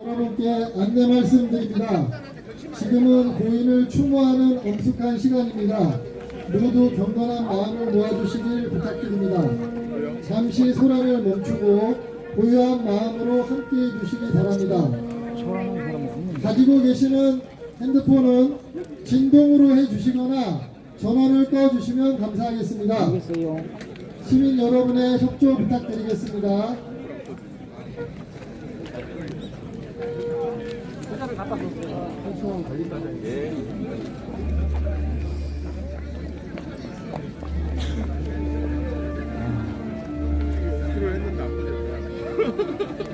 여러분께 안내 말씀드립니다. 지금은 고인을 추모하는 엄숙한 시간입니다. 모두 경건한 마음을 모아주시길 부탁드립니다. 잠시 소란을 멈추고 고요한 마음으로 함께해 주시기 바랍니다. 가지고 계시는 핸드폰은 진동으로 해주시거나 전원을 꺼주시면 감사하겠습니다. 시민 여러분의 협조 부탁드리겠습니다.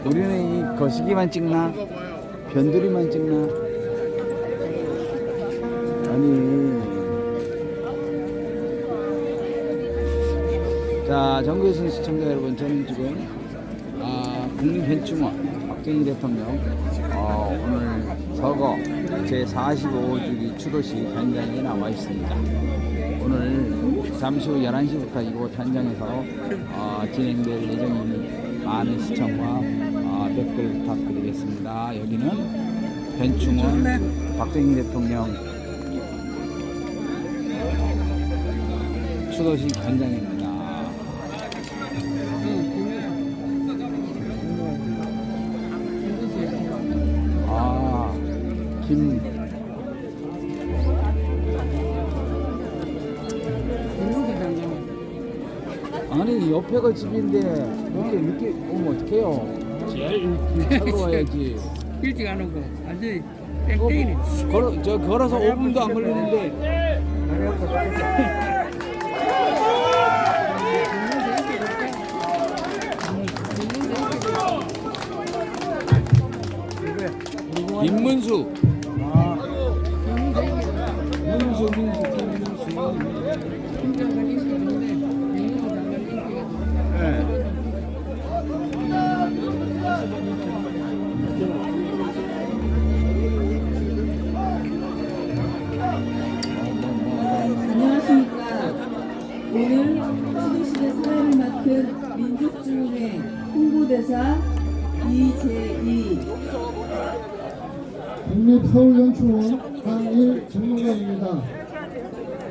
우리는 이 거시기만 찍나? 변두리만 찍나? 아니. 자, 전국의 시청자 여러분, 저는 지금 국민벤충원 박정희 대통령 오늘 서거 제45주기 추도식 현장에 나와 있습니다. 오늘 잠시 후 11시부터 이곳 현장에서 진행될 예정이니 많은 시청과 댓글 부탁드리겠습니다. 여기는 벤충원 박정희 대통령 추도식 현장입니다. 아니 옆에가 집인데 이렇게 늦게 오면 어떡해요? 제일 차로 와야지. 일찍 안 오고 완전히 땡땡이네. 걸어서 5분도 안 걸리는데. 김문수. 민수. 안녕하십니까. 오늘 추도식의 사회를 맡은 민족주문회 홍보대사 이재희 국립서울연추원 강일 전문가입니다.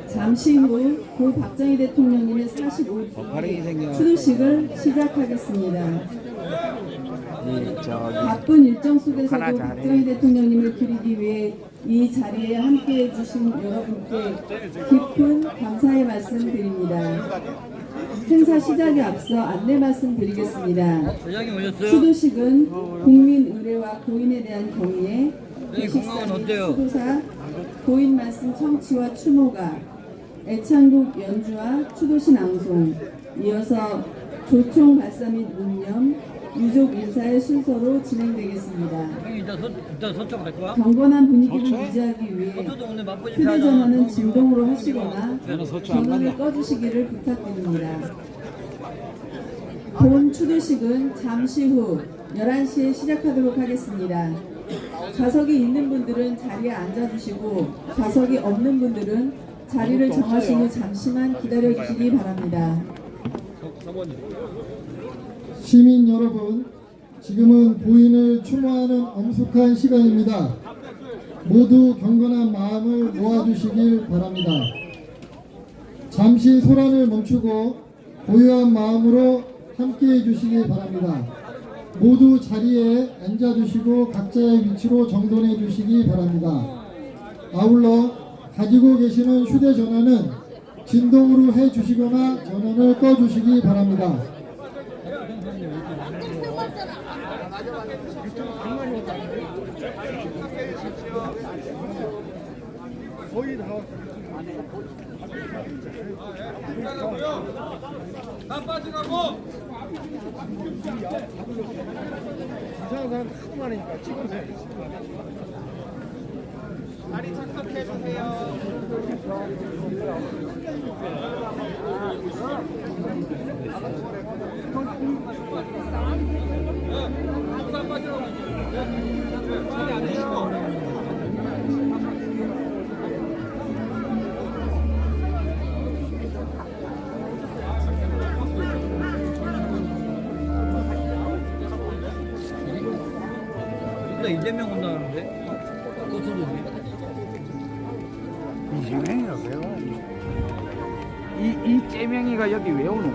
잠시 후 고 박정희 대통령님의 45주 추도식을 시작하겠습니다. 바쁜 일정 속에서도 박정희 대통령님을 기리기 위해 이 자리에 함께해 주신 여러분께 깊은 감사의 말씀 드립니다. 행사 시작에 앞서 안내 말씀 드리겠습니다. 추도식은 국민 의례와 고인에 대한 경의에 도식사님 추도사 고인 말씀 청취와 추모가 애창곡 연주와 추도시 낭송, 이어서 조총 발사 및 묵념, 유족 인사의 순서로 진행되겠습니다. 경건한 분위기를 유지하기 위해 휴대전화는 진동으로 하시거나 전원을 꺼주시기를 부탁드립니다. 본 추도식은 잠시 후 11시에 시작하도록 하겠습니다. 좌석이 있는 분들은 자리에 앉아주시고 좌석이 없는 분들은 자리를 정하신 후 잠시만 기다려주시기 바랍니다. 시민 여러분, 지금은 고인을 추모하는 엄숙한 시간입니다. 모두 경건한 마음을 모아주시길 바랍니다. 잠시 소란을 멈추고 고요한 마음으로 함께해 주시기 바랍니다. 모두 자리에 앉아주시고 각자의 위치로 정돈해 주시기 바랍니다. 아울러 가지고 계시는 휴대전화는 진동으로 해주시거나 전원을 꺼주시기 바랍니다. 거의 다 빠지라고! 이상한 사람 하도 많으니까 찍으세요. 자리 착석해주세요. 누가 빠지라고? 빨리 앉으시고. 온다 이재명 온다는데. 이재명이가 왜 와? 이 째명이가 여기 왜 오노?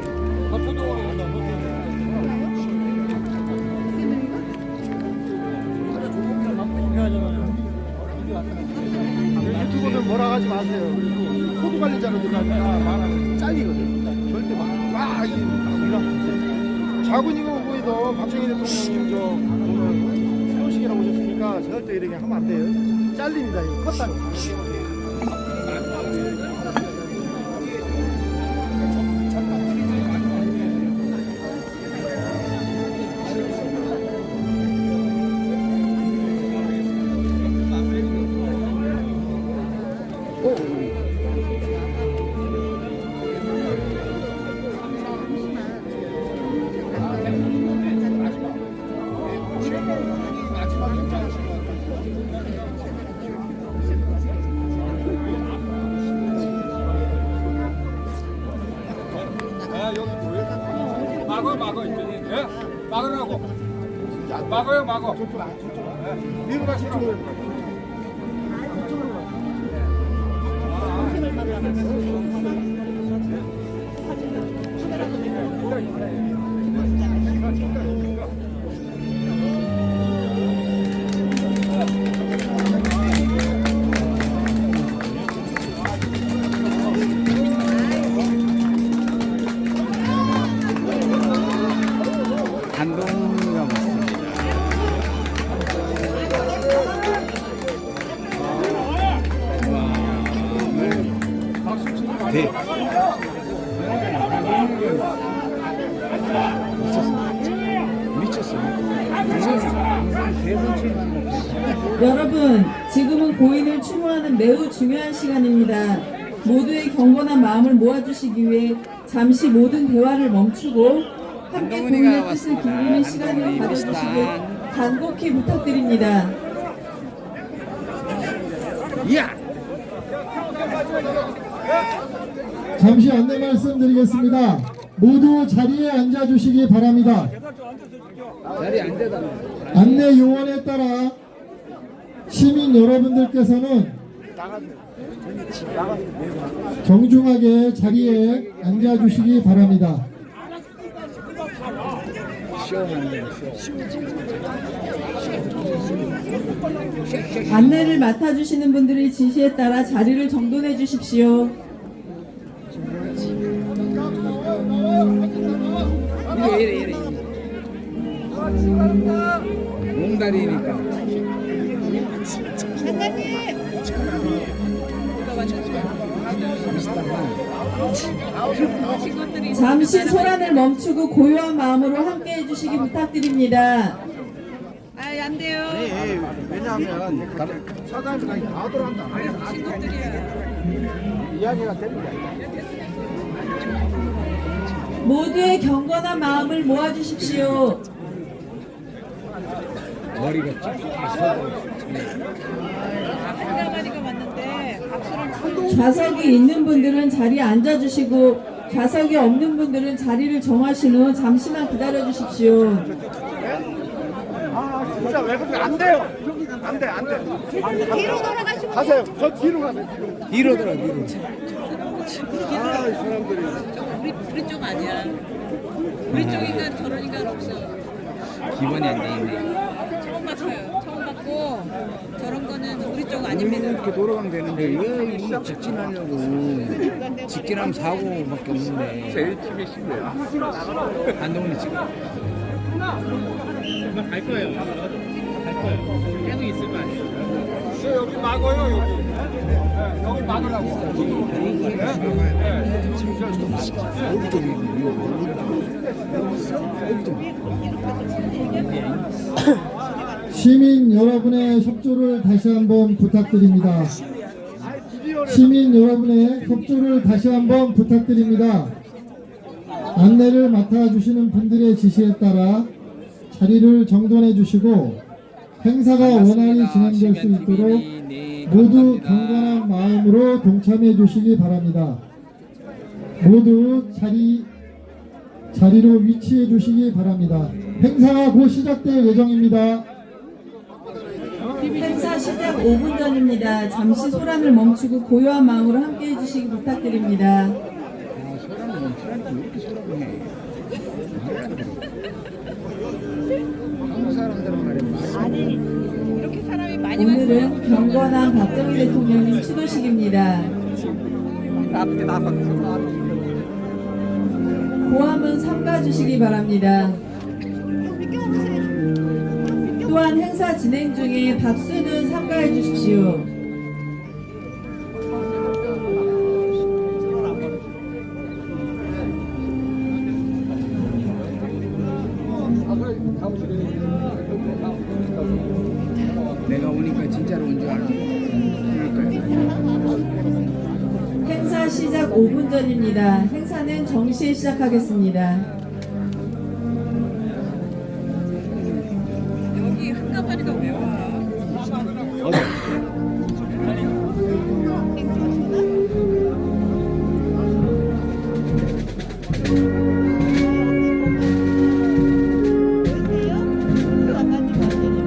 유튜버들 뭐라 하지 마세요. 그리고 코드 관리자들가 말하면 잘리거든. 절대 막 이게 이런 자군이고 뭐이도 박정희 대통령님 저 오늘 새우식이라고 오셨으니까 절대 이렇게 하면 안 돼요. 잘립니다. 이거 컸다고. 막어 이제. 예? 막으라고. 막어요, 막어. 위로 가시죠. 한동이가 맞습니다. 네. 미쳤어. 여러분, 지금은 고인을 추모하는 매우 중요한 시간입니다. 모두의 경건한 마음을 모아주시기 위해 잠시 모든 대화를 멈추고 함께 고인의 뜻을 기울이는 시간을 가져주시길 간곡히 부탁드립니다. 잠시 안내 말씀드리겠습니다. 모두 자리에 앉아주시기 바랍니다. 자리에 앉아달라. 안내 요원에 따라 시민 여러분들께서는 정중하게 자리에 앉아주시기 바랍니다. 안내를 맡아주시는 분들의 지시에 따라 자리를 정돈해 주십시오. 이래. 몽다리니까. 잠시 소란을 멈추고 고요한 마음으로 함께 해주시기 부탁드립니다. 안 돼요. 왜냐하면 사장님이 다 들어간다. 이야기가 됩니다. 모두의 경건한 마음을 모아주십시오. 머리가 한가마리가 왔는데 박수를 좌석이 있는 분들은 자리에 앉아주시고 좌석이 없는 분들은 자리를 정하신 후 잠시만 기다려주십시오. 진짜 왜 그렇게 안 돼요? 안 돼. 뒤로 돌아가시고 가세요. 저 뒤로 가세요. 뒤로 돌아, 뒤로. 이 사람들이 우리 쪽 아니야. 우리 쪽 인간 저런 인간 없어. 기본이 안 돼 있네. 처음 봤어요. 처음 봤고 저런 거는 우리 쪽 아닙니다. 이렇게 돌아가면 되는데 왜 이거 직진하려고 직진하면 사고밖에 없는데 제일 팀의 신뢰야. 한동훈이 지금 갈 거예요. 계속 있을 거 아니에요. 여기 막어요, 여기. 여기 막으라고. 시민 여러분의 협조를 다시 한번 부탁드립니다. 시민 여러분의 협조를 다시 한번 부탁드립니다. 안내를 맡아주시는 분들의 지시에 따라 자리를 정돈해 주시고 행사가 원활히 진행될 수 있도록 모두 경건한 마음으로 동참해 주시기 바랍니다. 모두 자리로 위치해 주시기 바랍니다. 행사가 곧 시작될 예정입니다. 시작 5분 전입니다. 잠시 소란을 멈추고 고요한 마음으로 함께 해주시기 부탁드립니다. 소란을 멈추라니까 왜 이렇게 소란을 해? 한국 사람들은 말이야. 이렇게 사람이 많이 오늘은 경건한 박정희 대통령님 추도식입니다. 고함은 삼가 주시기 바랍니다. 또한 행사 진행 중에 박수는 삼가해 주십시오. 내가 오니까 진짜로 온 줄 알아. 행사 시작 5분 전입니다. 행사는 정시에 시작하겠습니다. 여기 한가마리가 왜 와?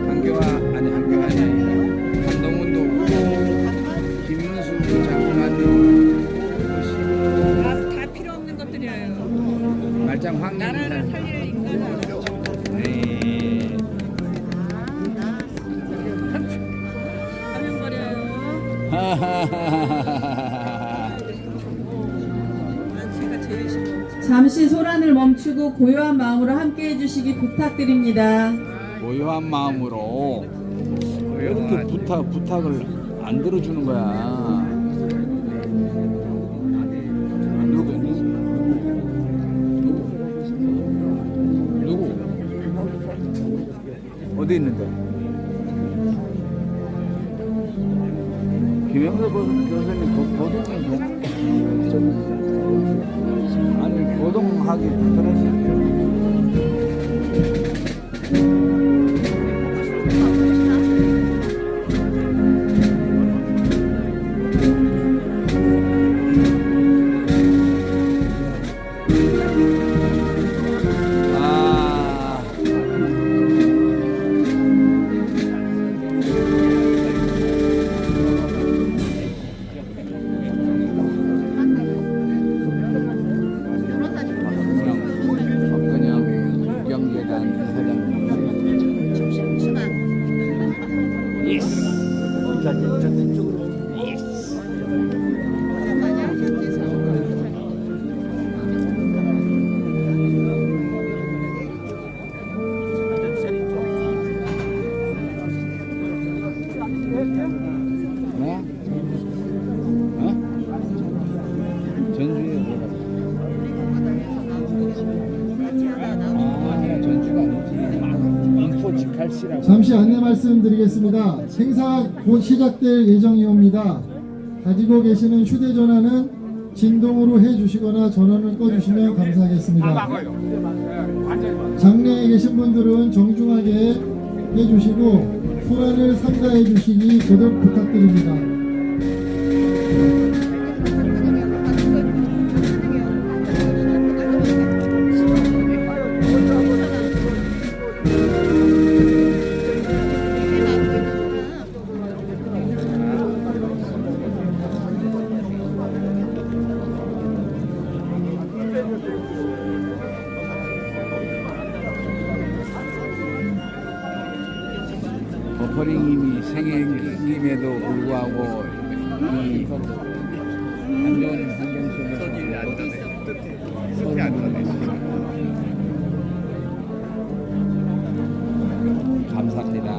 한교가 아니라 한동훈도 오고 김윤수도 장관도 다 필요 없는 것들이에요. 말짱 나라를 황인사. 살릴 인간은 네. 하면 버려요. 난 제가 제일 싫어. 잠시 소란을 멈추고 고요한 마음으로 함께 해주시기 부탁드립니다. 고요한 마음으로 왜 이렇게 부탁을 안 들어주는 거야? 누구? 어디 있는데? 김영석 교수님 고동은 아니 고동하기 불편하시죠? 박근영 국경재단 이사장 예스. 뭐? 어? 전주에 뭐가? 전주가 아니지. 인포 직할시라고. 잠시 안내 말씀드리겠습니다. 행사 곧 시작될 예정이옵니다. 가지고 계시는 휴대전화는 진동으로 해주시거나 전원을 꺼주시면 감사하겠습니다. 장내에 계신 분들은 정중하게 해주시고 소란을 삼가해 주시기 고독 부탁드립니다. 버퍼링님이 생김에도 불구하고 이 안 좋은 환경 속에서 손이 안 나네. 감사합니다.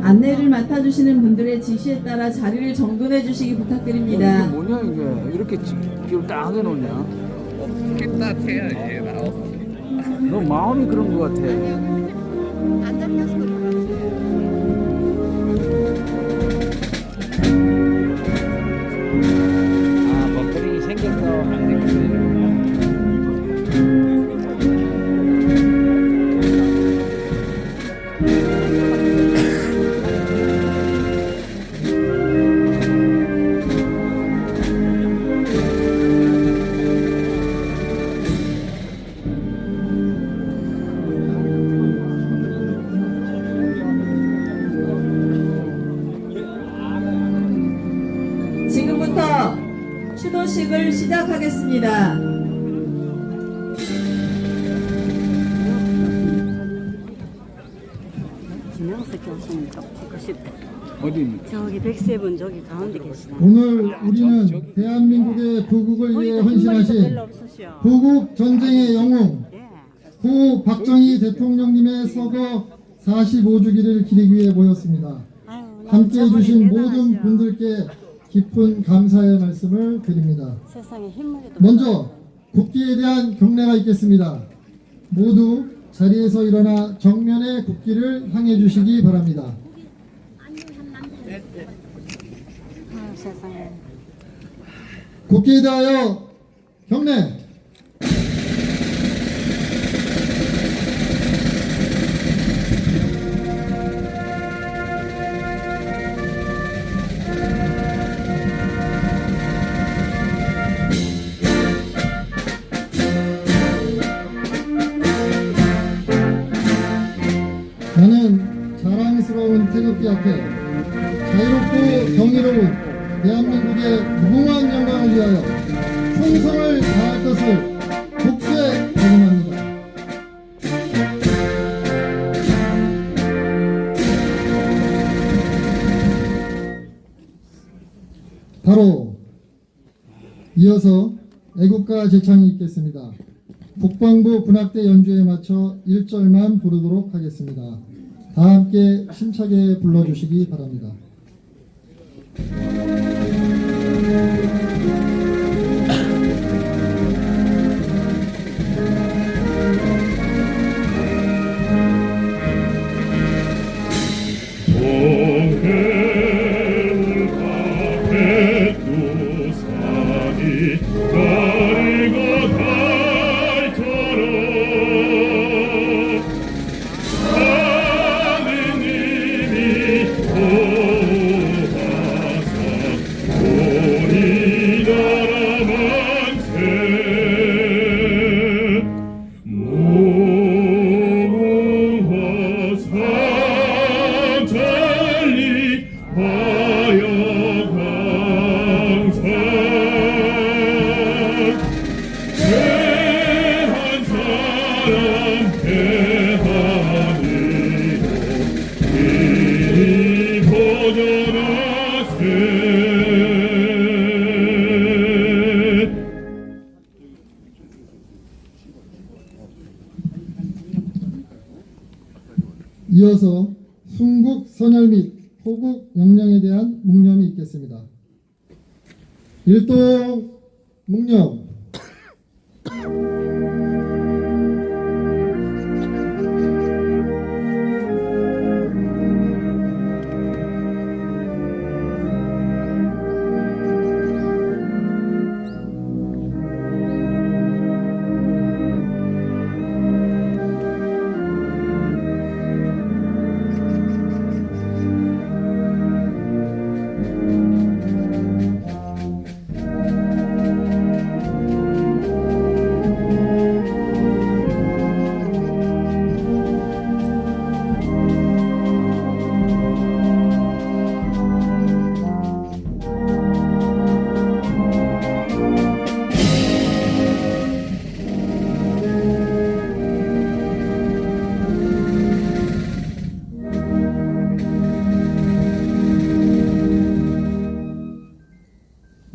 안내를 맡아주시는 분들의 지시에 따라 자리를 정돈해 주시기 부탁드립니다. 이게 뭐냐 이게 이렇게 길을 딱 해놓냐? 따뜻해야지 나. 너 마음이 그런 것 같아. 안 잡혀서 그런 거 아 버퍼링이 생겨서 안 생겨서 이러구나. 시작하겠습니다. 김영석 교수님 좀 보고 싶다. 어디입니까? 저기 100세분 저기 가운데 계시다. 오늘 우리는 대한민국의 부국을 위해 거기도 흰머리도 헌신하신 별로 없으셔. 부국 전쟁의 영웅 예. 고 박정희 대통령님의 서거 45주기를 기리기 위해 모였습니다. 아유, 나는 함께 해주신 저분이 모든 대단하셔. 분들께 깊은 감사의 말씀을 드립니다. 세상에 흰머리도 먼저 국기에 대한 경례가 있겠습니다. 모두 자리에서 일어나 정면의 국기를 향해 주시기 바랍니다. 아유, 세상에. 국기에 대하여 경례. 나는 자랑스러운 태극기 앞에 자유롭고 경이로운 대한민국의 무궁한 영광을 위하여 충성을 다할 것을 굳게 다짐합니다. 바로 이어서 애국가 제창이 있겠습니다. 국방부 군악대 연주에 맞춰 1절만 부르도록 하겠습니다. 다 함께 힘차게 불러주시기 바랍니다. 이어서 순국 선열 및 호국 영령에 대한 묵념이 있겠습니다. 일동 묵념.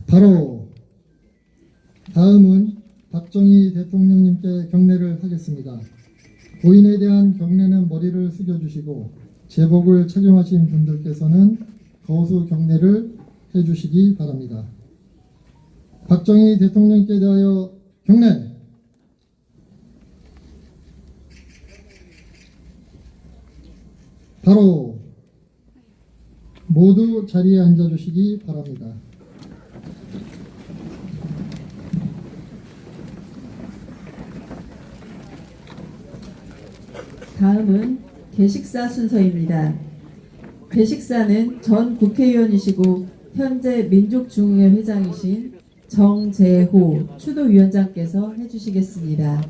바로 다음은 박정희 대통령님께 경례를 하겠습니다. 고인에 대한 경례는 머리를 숙여주시고 제복을 착용하신 분들께서는 거수 경례를 해주시기 바랍니다. 박정희 대통령께 대하여 경례. 바로 모두 자리에 앉아주시기 바랍니다. 다음은 개식사 순서입니다. 개식사는 전 국회의원이시고 현재 민족중흥회 회장이신 정재호 추도위원장께서 해주시겠습니다.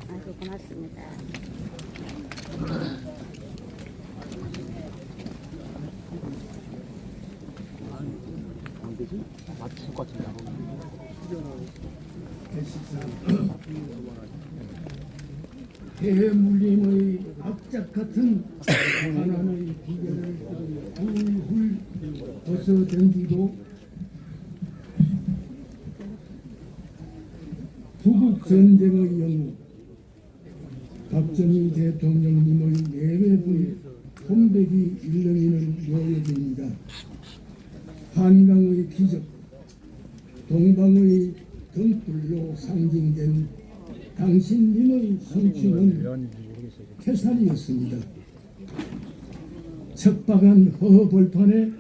아이고 고맙습니다. 대물림의 악작 같은 가난의 비결을 훌훌 벗어던지고 부국전쟁의 영웅 박정희 대통령님의 내외의 혼백이 일렁이는 묘역입니다. 한강의 기적, 동방의 등불로 상징된 당신님의 성취는 태산이었습니다. 척박한 허벌판에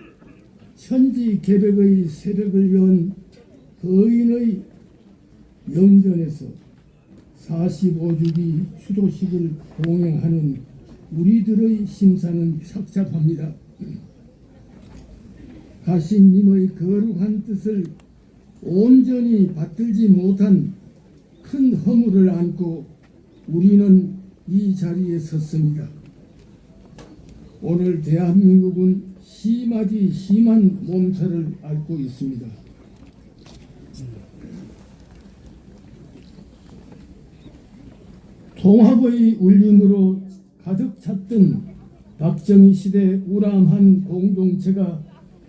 천지 개벽의 새벽을 연 거인의 영전에서 45주기 추도식을 봉행하는 우리들의 심사는 착잡합니다. 가신님의 거룩한 뜻을 온전히 받들지 못한 큰 허물을 안고 우리는 이 자리에 섰습니다. 오늘 대한민국은 심하디 심한 몸살을 앓고 있습니다. 통합의 울림으로 가득 찼던 박정희 시대 우람한 공동체가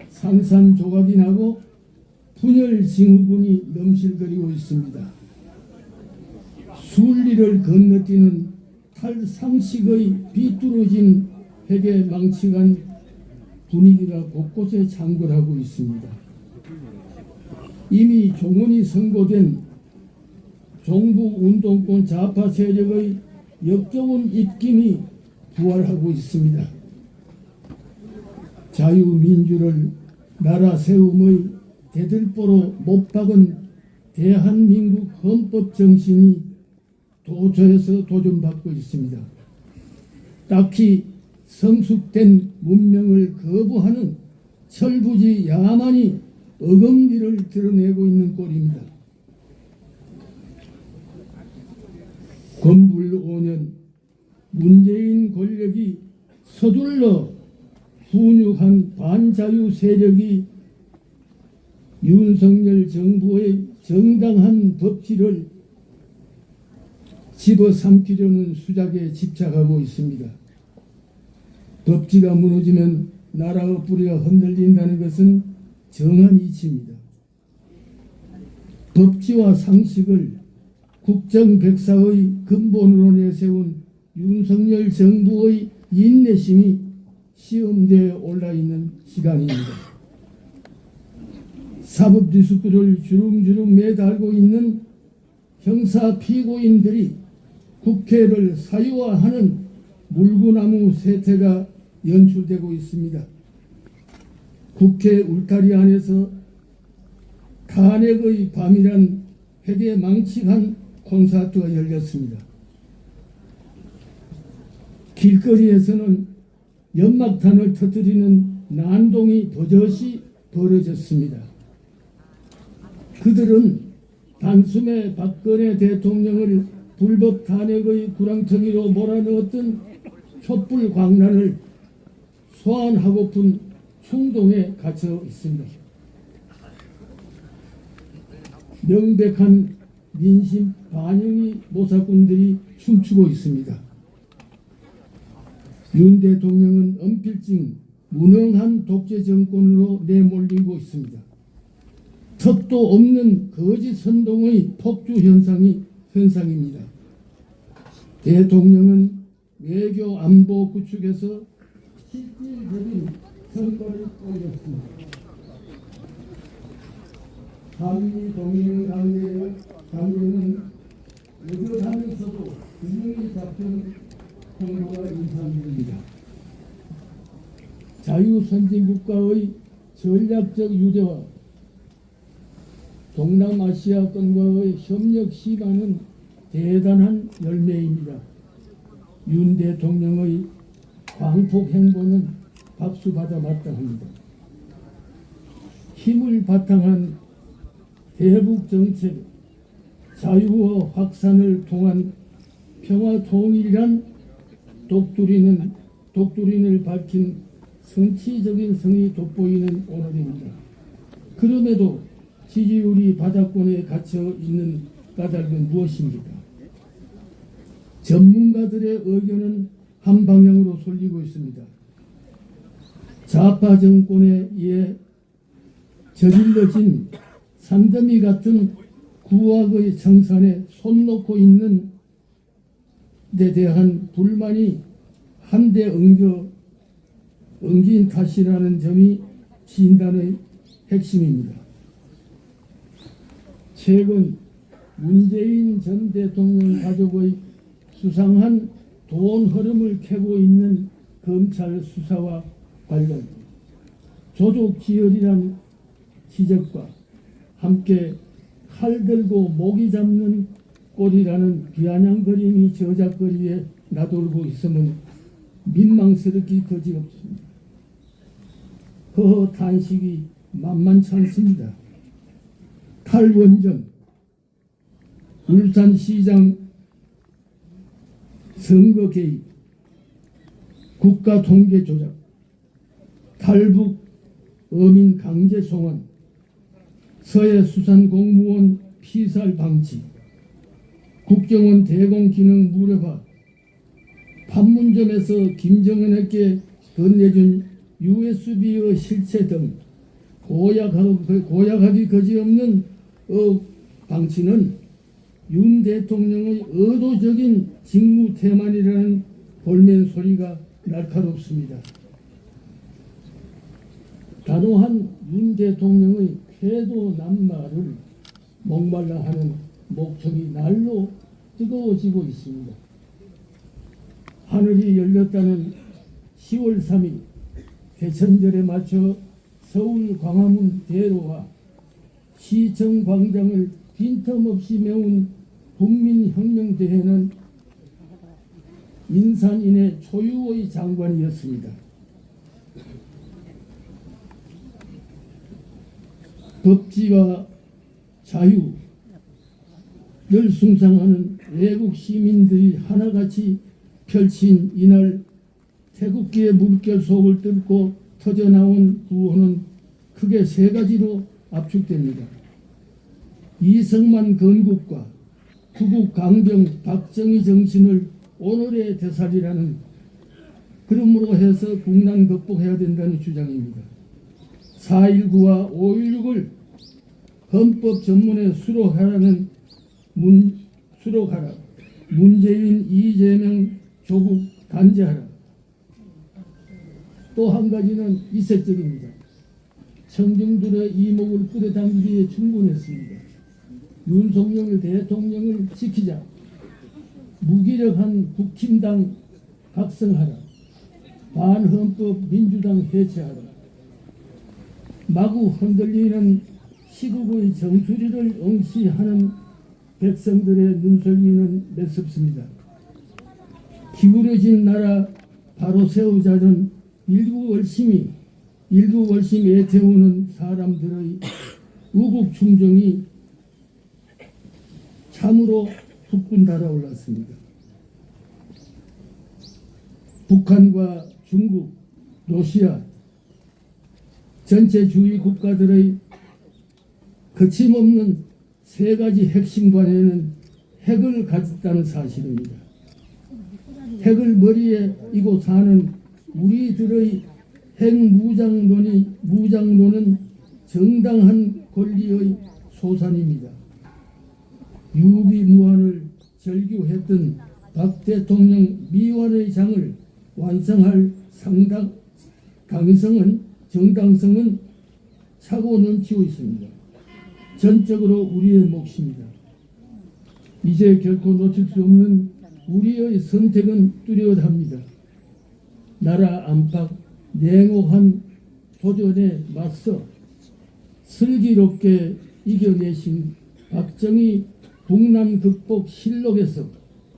산산조각이 나고 분열 징후군이 넘실거리고 있습니다. 순리를 건너뛰는 탈상식의 비뚤어진 핵에 망치간 분위기가 곳곳에 창궐하고 있습니다. 이미 종언이 선고된 종북운동권 좌파 세력의 역겨운 입김이 부활하고 있습니다. 자유민주를 나라 세움의 대들보로 못 박은 대한민국 헌법 정신이 도처에서 도전받고 있습니다. 딱히 성숙된 문명을 거부하는 철부지 야만이 어금니를 드러내고 있는 꼴입니다. 건불 5년 문재인 권력이 서둘러 훈육한 반자유 세력이 윤석열 정부의 정당한 법치를 집어삼키려는 수작에 집착하고 있습니다. 법치가 무너지면 나라의 뿌리가 흔들린다는 것은 정한 이치입니다. 법치와 상식을 국정백사의 근본으로 내세운 윤석열 정부의 인내심이 시험대에 올라있는 시간입니다. 사법 리스크를 주름주름 매달고 있는 형사 피고인들이 국회를 사유화하는 물구나무 세태가 연출되고 있습니다. 국회 울타리 안에서 탄핵의 밤이란 핵에 망측한 콘서트가 열렸습니다. 길거리에서는 연막탄을 터뜨리는 난동이 버젓이 벌어졌습니다. 그들은 단숨에 박근혜 대통령을 불법 탄핵의 구렁텅이로 몰아넣었던 촛불 광란을 소환하고픈 충동에 갇혀 있습니다. 명백한 민심 반영이 모사꾼들이 춤추고 있습니다. 윤 대통령은 언필증 무능한 독재 정권으로 내몰리고 있습니다. 턱도 없는 거짓 선동의 폭주 현상입니다. 대통령은 외교 안보 구축에서 실질적인 성과를 올렸습니다. 한미 동맹 관계는 여전하면서도 균형이 잡힌 정도가 인상됩니다. 자유선진국가의 전략적 유대와 동남아시아권과의 협력 시반은 대단한 열매입니다. 윤 대통령의 광폭 행보는 박수받아 마땅합니다. 힘을 바탕한 대북 정책, 자유와 확산을 통한 평화 통일이란 독두린을 밝힌 성취적인 성이 돋보이는 오늘입니다. 그럼에도 지지율이 바닥권에 갇혀 있는 까닭은 무엇입니까? 전문가들의 의견은 한 방향으로 쏠리고 있습니다. 좌파 정권에 의해 저질러진 산더미 같은 구악의 청산에 손 놓고 있는 데 대한 불만이 한데 엉긴 탓이라는 점이 진단의 핵심입니다. 최근 문재인 전 대통령 가족의 수상한 돈 흐름을 캐고 있는 검찰 수사와 관련 조족 지혈이란 지적과 함께 칼 들고 모기 잡는 꼴이라는 비아냥거림이 저작거리에 나돌고 있으면 민망스럽기 거지없습니다. 허허 탄식이 만만치 않습니다. 탈원전, 울산시장 선거 개입, 국가 통계 조작, 탈북 어민 강제 송환, 서해 수산 공무원 피살 방치, 국정원 대공 기능 무력화, 판문점에서 김정은에게 건네준 USB의 실체 등 고약하기 거지없는 방치는 윤 대통령의 의도적인 직무태만이라는 볼멘 소리가 날카롭습니다. 단호한 윤 대통령의 태도 남말을 목말라 하는 목청이 날로 뜨거워지고 있습니다. 하늘이 열렸다는 10월 3일 대천절에 맞춰 서울 광화문 대로와 시청 광장을 빈틈없이 메운 국민혁명대회는 인산인해 초유의 장관이었습니다. 법치와 자유를 숭상하는 외국 시민들이 하나같이 펼친 이날 태극기의 물결 속을 뚫고 터져나온 구호는 크게 세 가지로 압축됩니다. 이승만 건국과 구국 강병 박정희 정신을 오늘의 되살리라는, 그러므로 해서 국난 극복해야 된다는 주장입니다. 4.19와 5.16을 헌법 전문에 수록하라. 문재인, 이재명 조국 단죄하라. 또 한 가지는 이색적입니다. 청중들의 이목을 끌어당기기에 충분했습니다. 윤석열 대통령을 지키자. 무기력한 국힘당 각성하라. 반헌법 민주당 해체하라. 마구 흔들리는 시국의 정수리를 응시하는 백성들의 눈썰미는 매섭습니다. 기울어진 나라 바로 세우자는 일구 월심에 태우는 사람들의 우국 충정이 참으로 후끈 달아올랐습니다. 북한과 중국, 러시아 전체 주위 국가들의 거침없는 세 가지 핵심 관해는 핵을 가졌다는 사실입니다. 핵을 머리에 이고 사는 우리들의 핵무장론은 정당한 권리의 소산입니다. 유비무환을 절규했던 박 대통령 미완의 장을 완성할 정당성은 차고 넘치고 있습니다. 전적으로 우리의 몫입니다. 이제 결코 놓칠 수 없는 우리의 선택은 뚜렷합니다. 나라 안팎 냉혹한 도전에 맞서 슬기롭게 이겨내신 박정희 국난 극복 실록에서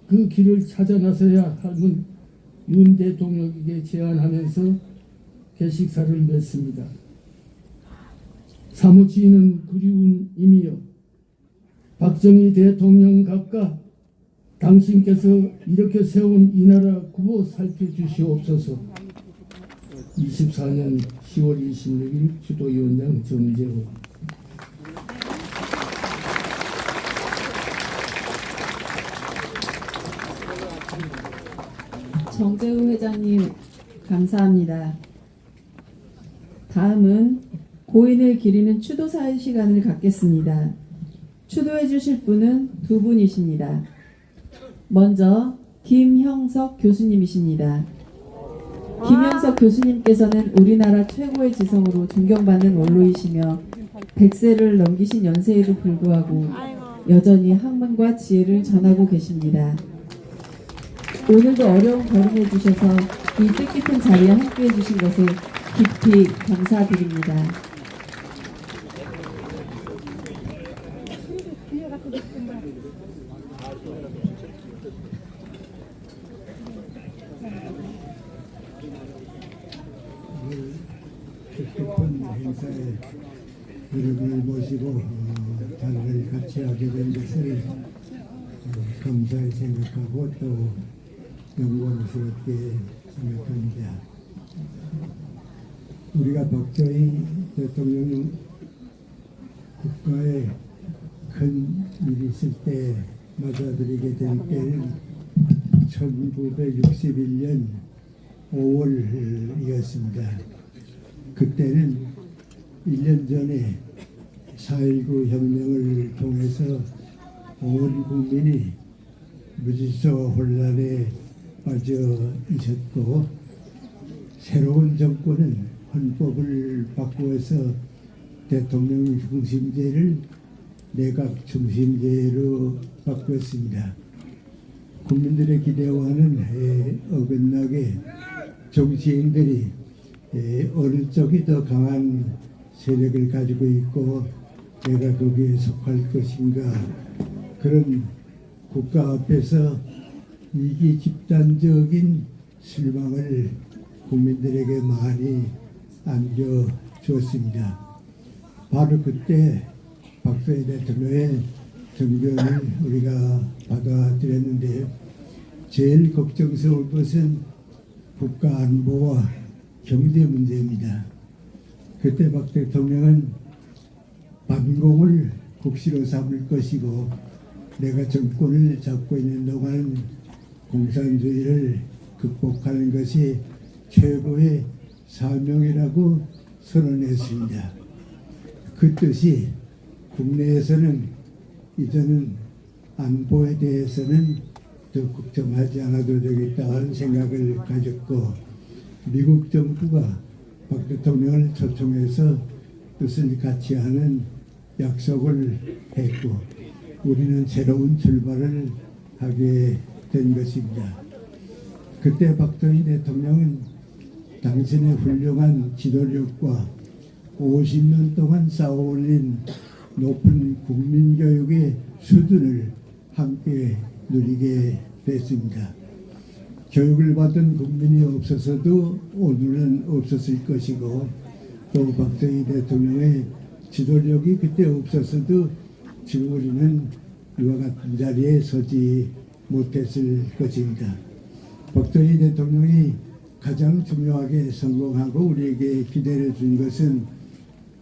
그 길을 찾아 나서야 하는 윤 대통령에게 제안하면서 개식사를 맺습니다. 사무치는 그리운 임이여, 박정희 대통령 각과 당신께서 이렇게 세운 이 나라 구보 살펴주시옵소서. 24년 10월 26일 주도위원장 정재호. 정재우 회장님 감사합니다. 다음은 고인을 기리는 추도사의 시간을 갖겠습니다. 추도해 주실 분은 두 분이십니다. 먼저 김형석 교수님이십니다. 김형석 교수님께서는 우리나라 최고의 지성으로 존경받는 원로이시며 100세를 넘기신 연세에도 불구하고 여전히 학문과 지혜를 전하고 계십니다. 오늘도 어려운 걸음해 주셔서 이 뜻깊은 자리에 함께해 주신 것을 깊이 감사드립니다. 뜻깊은 행사에 여러분을 모시고 자리를 같이 하게 된 것을 감사히 생각하고 또 영광스럽게 생각합니다. 우리가 박정희 대통령 국가에 큰 일이 있을 때 맞아들이게 된 때는 1961년 5월이었습니다. 그때는 1년 전에 4.19 혁명을 통해서 온 국민이 무질서 혼란에 빠져 있었고 새로운 정권은 헌법을 바꾸어서 대통령 중심제를 내각 중심제로 바꿨습니다. 국민들의 기대와는 어긋나게 정치인들이 어느 쪽이 더 강한 세력을 가지고 있고 내가 거기에 속할 것인가 그런 국가 앞에서 이기 집단적인 실망을 국민들에게 많이 안겨주었습니다. 바로 그때 박정희 대통령의 정변을 우리가 받아들였는데 제일 걱정스러운 것은 국가 안보와 경제 문제입니다. 그때 박 대통령은 반공을 국시로 삼을 것이고 내가 정권을 잡고 있는 동안 공산주의를 극복하는 것이 최고의 사명이라고 선언했습니다. 그 뜻이 국내에서는 이제는 안보에 대해서는 더 걱정하지 않아도 되겠다는 생각을 가졌고 미국 정부가 박 대통령을 초청해서 뜻을 같이 하는 약속을 했고 우리는 새로운 출발을 하게 된 것입니다. 그때 박정희 대통령은 당신의 훌륭한 지도력과 50년 동안 쌓아올린 높은 국민교육의 수준을 함께 누리게 됐습니다. 교육을 받은 국민이 없어서도 오늘은 없었을 것이고 또 박정희 대통령의 지도력이 그때 없었어도 지금 우리는 이와 같은 자리에 서지 못했을 것입니다. 박정희 대통령이 가장 중요하게 성공하고 우리에게 기대를 준 것은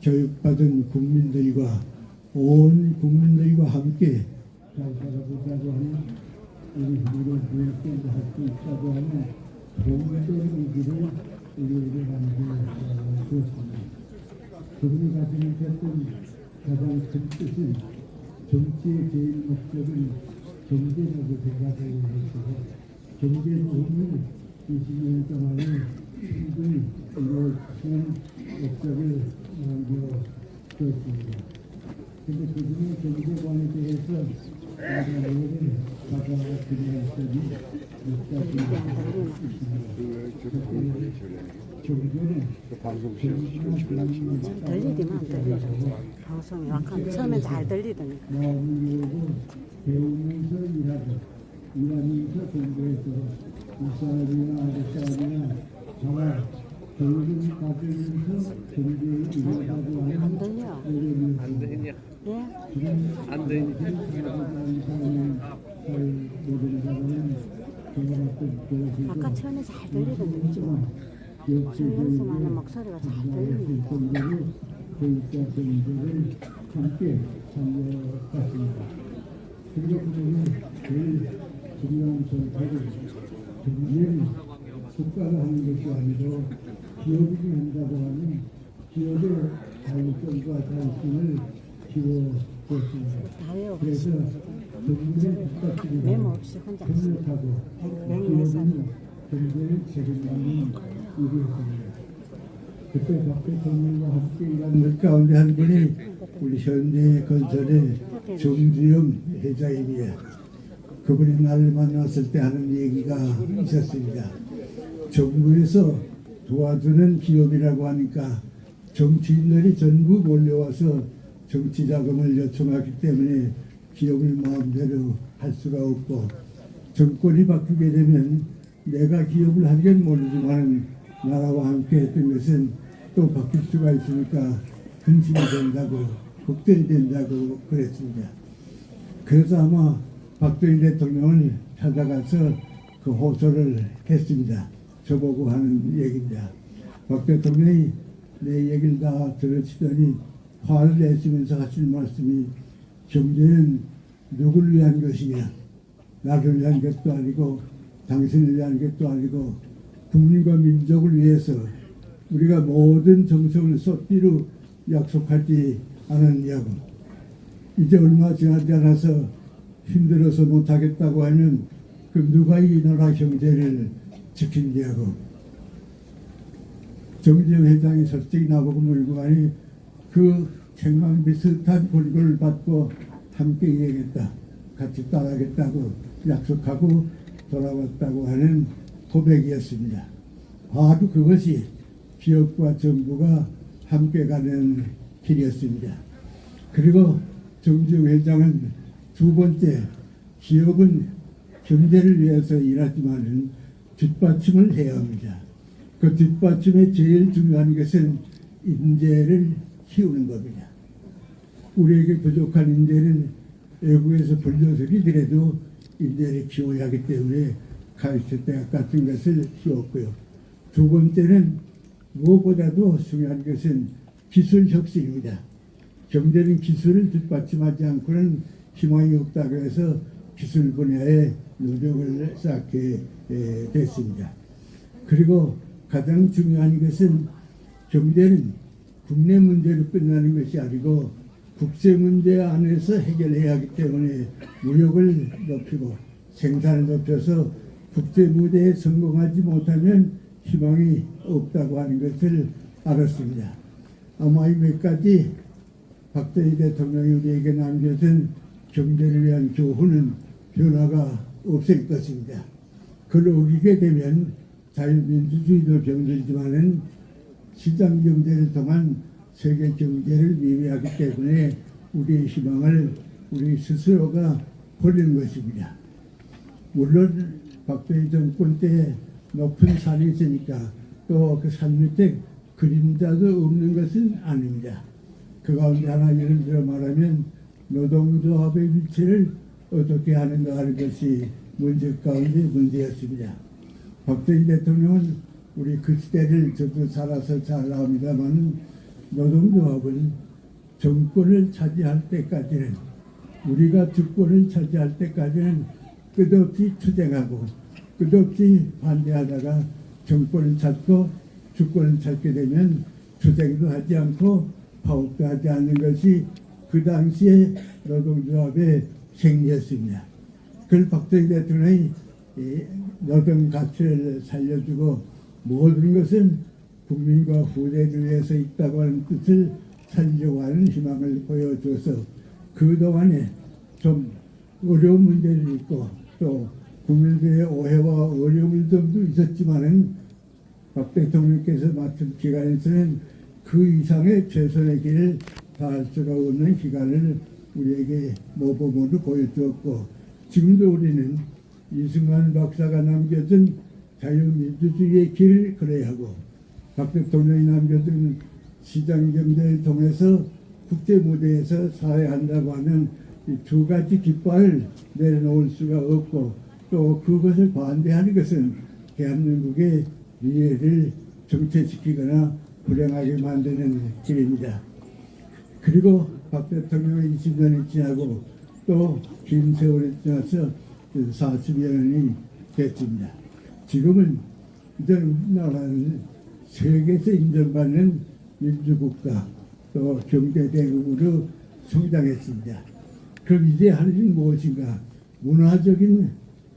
교육받은 국민들과 온 국민들과 함께 잘 살아보자고 하는 우리 부모님들도 할 수 있다고 하는 공적인 길을 우리에게 만들어 주었습니다. 그분이 가지고 있었던 가장 큰 뜻은 정치의 제일 목적은 경제라고 생각하고 있었고 경제 부분을 20년 동안에 충분히 이루어지는 목적을 남겨주었습니다. 그런데 그분의 경제관에 대해서 나라를 받아들이는 것이 몇 가지 있습니다. 경제는 들리기만 안 들려. 방송이 약간 처음에 잘 들리더니. 마음을 열고 배우면서 일하면서 공부해서 일사람이나 아랫사람이나 저와 교육을 받으면서 경제에 일하자고 하는 안 들려. 노력을 안 되냐? 예? 그런 안 되냐? 사람은 아까 처음에 잘 들리던데 그치 뭐. 여기서만은 목소리가 잘 들리는데. 함께 참여했습니다. 그리고 그는 제일 중요한 선택은 정리는 국가가 하는 것이 아니고 기업이 한다고 하는 기업의 자율성과 자율성을 키워줬습니다. 다 외우고 그래서 정부의 국가적인 메모 없이 혼자 협력하고 기업은 경제를 책임지는 일이었습니다. 그때 박 대통령과 함께 일하는 것 가운데 한 분이 우리 현대건설의 정주영 회장입니다. 그분이 나를 만났을 때 하는 얘기가 있었습니다. 정부에서 도와주는 기업이라고 하니까 정치인들이 전부 몰려와서 정치 자금을 요청하기 때문에 기업을 마음대로 할 수가 없고, 정권이 바뀌게 되면 내가 기업을 하긴 모르지만 나라와 함께 했던 것은 또 바뀔 수가 있으니까 근심이 된다고, 걱정이 된다고 그랬습니다. 그래서 아마 박정희 대통령을 찾아가서 그 호소를 했습니다. 저보고 하는 얘기입니다. 박 대통령이 내 얘기를 다 들으시더니 화를 내시면서 하신 말씀이, 경제는 누구를 위한 것이냐, 나를 위한 것도 아니고 당신을 위한 것도 아니고 국민과 민족을 위해서 우리가 모든 정성을 쏟기로 약속하지 않았냐고. 이제 얼마 지나지 않아서 힘들어서 못하겠다고 하면 그 누가 이 나라 경제를 지키냐고. 정주영 회장이 솔직히 나보고 물고 가니 그 책망 비슷한 권고를 받고 함께 일하겠다, 같이 따라하겠다고 약속하고 돌아왔다고 하는 고백이었습니다. 바로 그것이 기업과 정부가 함께 가는 길이었습니다. 그리고 정주영 회장은 두 번째, 기업은 경제를 위해서 일하지만 뒷받침을 해야 합니다. 그 뒷받침에 제일 중요한 것은 인재를 키우는 겁니다. 우리에게 부족한 인재는 외국에서 불려서리더라도 인재를 키워야 하기 때문에 가이스트 대학 같은 것을 키웠고요. 두 번째는 무엇보다도 중요한 것은 기술 혁신입니다. 경제는 기술을 뒷받침하지 않고는 희망이 없다고 해서 기술 분야에 노력을 쌓게 됐습니다. 그리고 가장 중요한 것은 경제는 국내 문제로 끝나는 것이 아니고 국제 문제 안에서 해결해야 하기 때문에 무역을 높이고 생산을 높여서 국제 무대에 성공하지 못하면 희망이 없다고 하는 것을 알았습니다. 아마 이 몇 가지 박정희 대통령이 우리에게 남겨준 경제를 위한 교훈은 변화가 없을 것입니다. 그걸 어기게 되면 자유민주주의도 병들지만은 시장 경제를 통한 세계 경제를 미미하기 때문에 우리의 희망을 우리 스스로가 버리는 것입니다. 물론 박정희 정권 때 높은 산이 있으니까 또 그 산 밑에 그림자도 없는 것은 아닙니다. 그 가운데 하나 예를 들어 말하면 노동조합의 위치를 어떻게 하는가 하는 것이 문제 가운데 문제였습니다. 박정희 대통령은 우리 그 시대를 저도 살아서 잘 압니다만 노동조합은 정권을 차지할 때까지는, 우리가 주권을 차지할 때까지는 끝없이 투쟁하고 끝없이 반대하다가 정권을 찾고 주권을 찾게 되면 투쟁도 하지 않고 파업도 하지 않는 것이 그 당시에 노동조합의 생리였습니다. 그걸 박정희 대통령이 노동 가치를 살려주고 모든 것은 국민과 후대를 위해서 있다고 하는 뜻을 살리려고 하는 희망을 보여줘서 그동안에 좀 어려운 문제를 있고 또 국민들의 오해와 어려움도 있었지만은 박 대통령께서 맡은 기간에서는 그 이상의 최선의 길을 다할 수가 없는 기간을 우리에게 모범으로 보여주었고, 지금도 우리는 이승만 박사가 남겨준 자유민주주의의 길을 걸어야 하고 박 대통령이 남겨둔 시장경제를 통해서 국제 무대에서 사회한다고 하는 이 두 가지 깃발을 내려놓을 수가 없고 또 그것을 반대하는 것은 대한민국의 미래를 정체시키거나 불행하게 만드는 길입니다. 그리고 박 대통령의 20년이 지나고 또 긴 세월이 지나서 40여 년이 됐습니다. 지금은 이전 나라는 세계에서 인정받는 민주국가 또 경제대국으로 성장했습니다. 그럼 이제 할 일은 무엇인가? 문화적인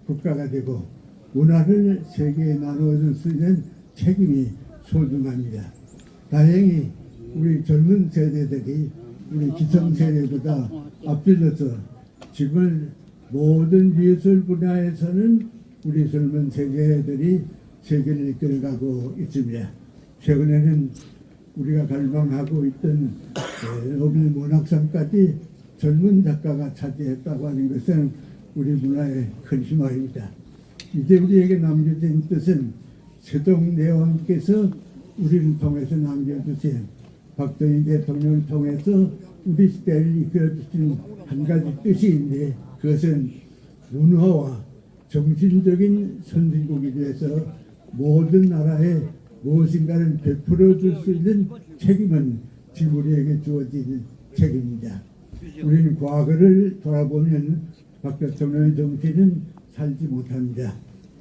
국가가 되고 문화를 세계에 나눠줄 수 있는 책임이 소중합니다. 다행히 우리 젊은 세대들이 우리 기성세대보다 앞질러서 지금 모든 미술 분야에서는 우리 젊은 세대들이 세계를 이끌어가고 있습니다. 최근에는 우리가 갈망하고 있던 노벨 문학상까지 젊은 작가가 차지했다고 하는 것은 우리 문화의 큰 희망입니다. 이제 우리에게 남겨진 뜻은 세종대왕께서 우리를 통해서 남겨주신 박정희 대통령을 통해서 우리 시대를 이끌어주신 한 가지 뜻인데 그것은 문화와 정신적인 선진국이 돼서 모든 나라에 무엇인가를 베풀어 줄 수 있는 책임은 지금 우리에게 주어진 책임입니다. 우리는 과거를 돌아보면 박 대통령의 정치는 살지 못합니다.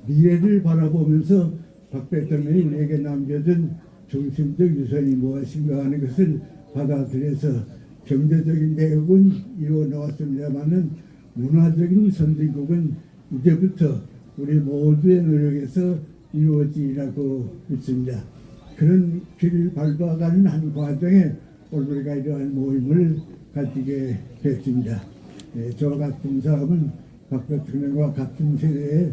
미래를 바라보면서 박 대통령이 우리에게 남겨준 중심적 유산이 무엇인가 하는 것을 받아들여서 경제적인 대국은 이루어 나왔습니다만은 문화적인 선진국은 이제부터 우리 모두의 노력에서 이루어지라고 믿습니다. 그런 길을 밟아가는 한 과정에 오늘 우리가 이러한 모임을 가지게 됐습니다. 저 같은 사람은 박 대통령과 같은 세대에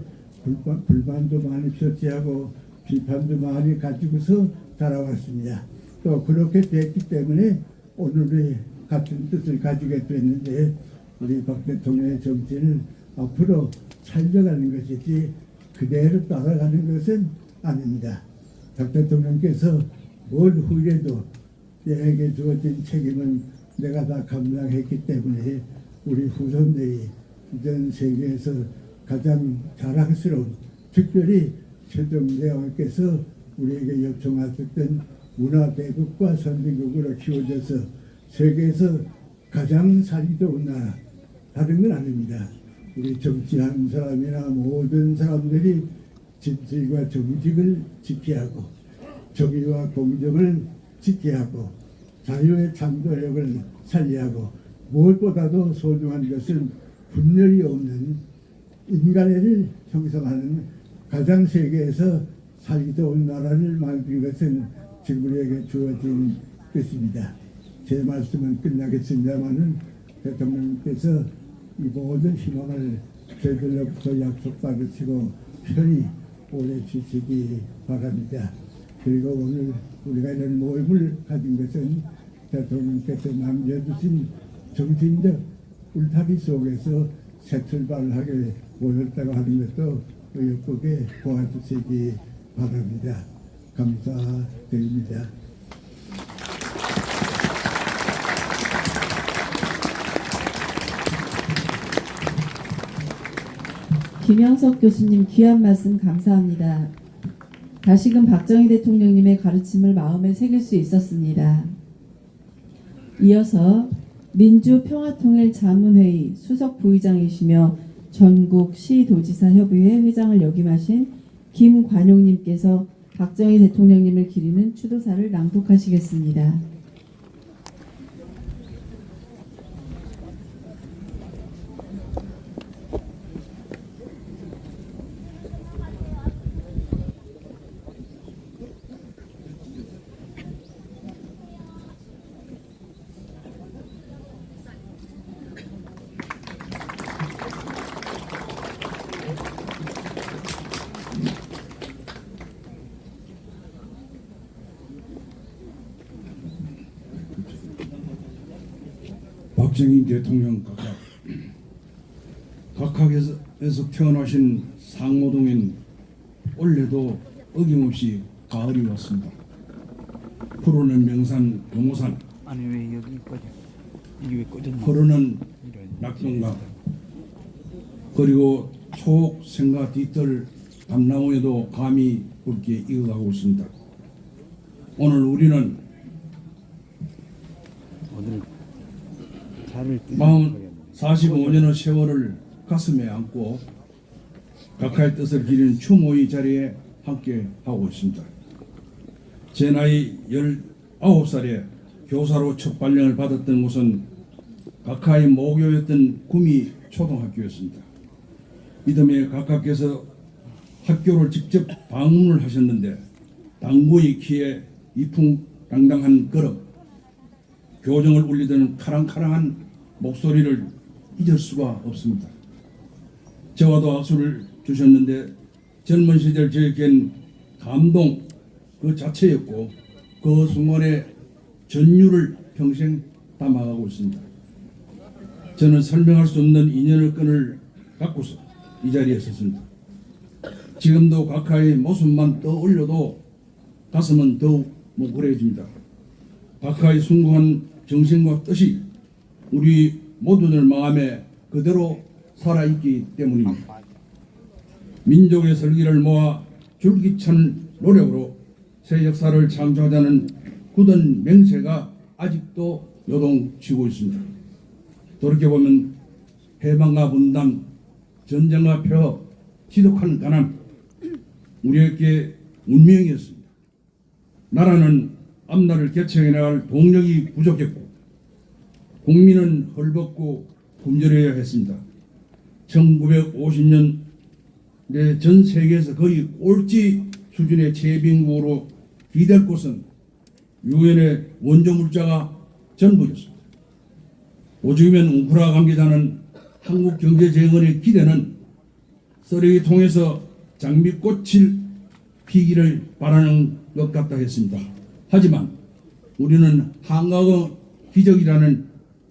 불만도 많이 표시하고 비판도 많이 가지고서 자라왔습니다. 또 그렇게 됐기 때문에 오늘의 같은 뜻을 가지게 됐는데 우리 박 대통령의 정치는 앞으로 살려가는 것이지 그대로 따라가는 것은 아닙니다. 박 대통령께서 뭘 후회도 내게 주어진 책임은 내가 다 감당했기 때문에 우리 후손들이 전 세계에서 가장 자랑스러운 특별히 세종대왕께서 우리에게 요청하셨던 문화대국과 선진국으로 키워져서 세계에서 가장 살기 좋은 나라 다른 건 아닙니다. 우리 정치하는 사람이나 모든 사람들이 진실과 정직을 지켜야 하고 정의와 공정을 지켜야 하고 자유의 창조력을 살려야 하고 무엇보다도 소중한 것은 분열이 없는 인간애를 형성하는 가장 세계에서 살기 좋은 나라를 만든 것은 지금 우리에게 주어진 것입니다. 제 말씀은 끝나겠습니다만은 대통령께서 이 모든 희망을 저희들로부터 약속받으시고 편히 오래 주시기 바랍니다. 그리고 오늘 우리가 이런 모임을 가진 것은 대통령께서 남겨주신 정신적 울타리 속에서 새 출발을 하게 모였다고 하는 것도 의욕하게 보아주시기 바랍니다. 감사드립니다. 김영석 교수님 귀한 말씀 감사합니다. 다시금 박정희 대통령님의 가르침을 마음에 새길 수 있었습니다. 이어서 민주평화통일자문회의 수석 부의장이시며 전국 시도지사 협의회 회장을 역임하신 김관용님께서 박정희 대통령님을 기리는 추도사를 낭독하시겠습니다. 박정희 대통령 각각에서 태어나신 상호동엔 올해도 어김없이 가을이 왔습니다. 푸르는 명산 용호산 아니 왜 여기 있거든? 이게 왜 꺼졌나? 흐르는 낙동강 그리고 초옥 생가 뒤뜰 감나무에도 감이 붉게 익어가고 있습니다. 오늘 우리는 오늘 살을 45년의 세월을 가슴에 안고 각하의 뜻을 기리는 추모의 자리에 함께 하고 있습니다. 제 나이 19살에 교사로 첫 발령을 받았던 곳은 각하의 모교였던 구미 초등학교였습니다. 이듬해 각하께서 학교를 직접 방문을 하셨는데 당구의 키에 이풍당당한 걸음, 교정을 울리던 카랑카랑한 목소리를 잊을 수가 없습니다. 저와도 악수를 주셨는데 젊은 시절 저에겐 감동 그 자체였고 그 순간의 전율을 평생 담아가고 있습니다. 저는 설명할 수 없는 인연의 끈을 갖고서 이 자리에 섰습니다. 지금도 각하의 모습만 떠올려도 가슴은 더욱 뭉클해집니다. 각하의 숭고한 정신과 뜻이 우리 모두들 마음에 그대로 살아있기 때문입니다. 민족의 설기를 모아 줄기찬 노력으로 새 역사를 창조하자는 굳은 맹세가 아직도 요동치고 있습니다. 돌이켜보면 해방과 분단, 전쟁과 폐허, 지독한 가난, 우리에게 운명이었습니다. 나라는 앞날을 개척해 나갈 동력이 부족했고 국민은 헐벗고 굶주려야 했습니다. 1950년 전 세계에서 거의 꼴찌 수준의 재빈국으로 기댈 곳은 유엔의 원조 물자가 전부였습니다. 오죽이면 웅크라 관계자는 한국경제재건의 기대는 쓰레기통에서 장미꽃을 피기를 바라는 것 같다 했습니다. 하지만 우리는 한강의 기적이라는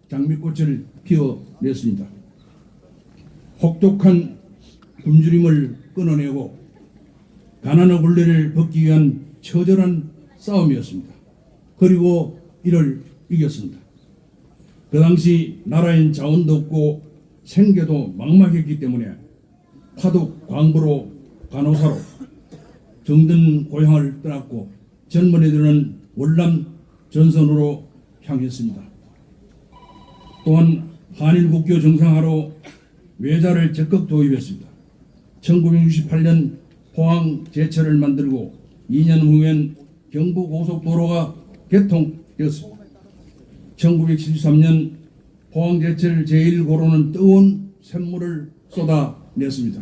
장미꽃을 피워냈습니다. 혹독한 굶주림을 끊어내고 가난의 굴레를 벗기 위한 처절한 싸움이었습니다. 그리고 이를 이겼습니다. 그 당시 나라엔 자원도 없고 생계도 막막했기 때문에 화독 광부로 간호사로 정든 고향을 떠났고 젊은이들은 월남 전선으로 향했습니다. 또한 한일 국교 정상화로 외자를 적극 도입했습니다. 1968년 포항 제철을 만들고 2년 후엔 경부고속도로가 개통되었습니다. 1973년 포항 제철 제1고로는 뜨거운 샘물을 쏟아냈습니다.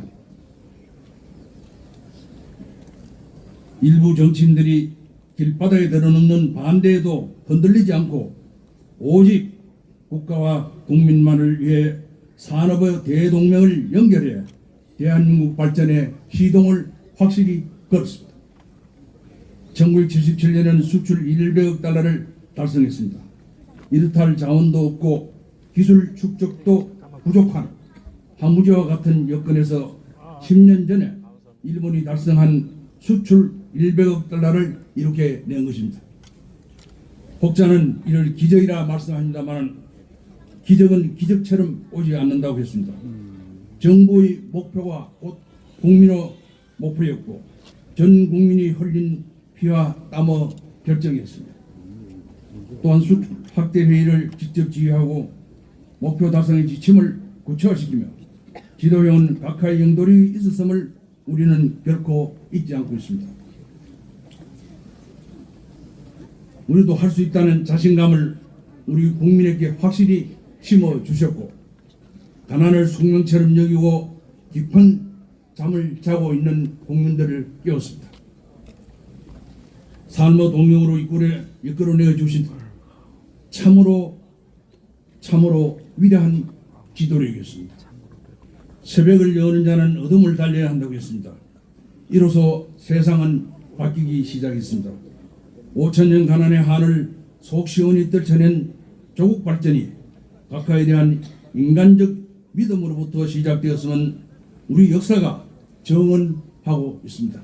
일부 정치인들이 길바닥에 들어눕는 반대에도 흔들리지 않고 오직 국가와 국민만을 위해 산업의 대동맹을 연결해 대한민국 발전에 시동을 확실히 걸었습니다. 1977년에는 수출 100억 달러를 달성했습니다. 이렇다 자원도 없고 기술 축적도 부족한 항우지와 같은 여건에서 10년 전에 일본이 달성한 수출 100억 달러를 이렇게 낸 것입니다. 혹자는 이를 기적이라 말씀합니다만 기적은 기적처럼 오지 않는다고 했습니다. 정부의 목표가 곧 국민의 목표였고 전 국민이 흘린 피와 땀의 결정이었습니다. 또한 수출 확대 회의를 직접 지휘하고 목표 달성의 지침을 구체화시키며 지도해온 각하의 영돌이 있었음을 우리는 결코 잊지 않고 있습니다. 우리도 할 수 있다는 자신감을 우리 국민에게 확실히 심어주셨고 가난을 숙명처럼 여기고 깊은 잠을 자고 있는 국민들을 깨웠습니다. 삶의 동력으로 이끌어내어 주신 참으로 위대한 지도력이었습니다. 새벽을 여는 자는 어둠을 달려야 한다고 했습니다. 이로써 세상은 바뀌기 시작했습니다. 5천년 가난의 한을 속 시원히 떨쳐낸 조국 발전이 각하에 대한 인간적 믿음으로부터 시작되었으면 우리 역사가 정언하고 있습니다.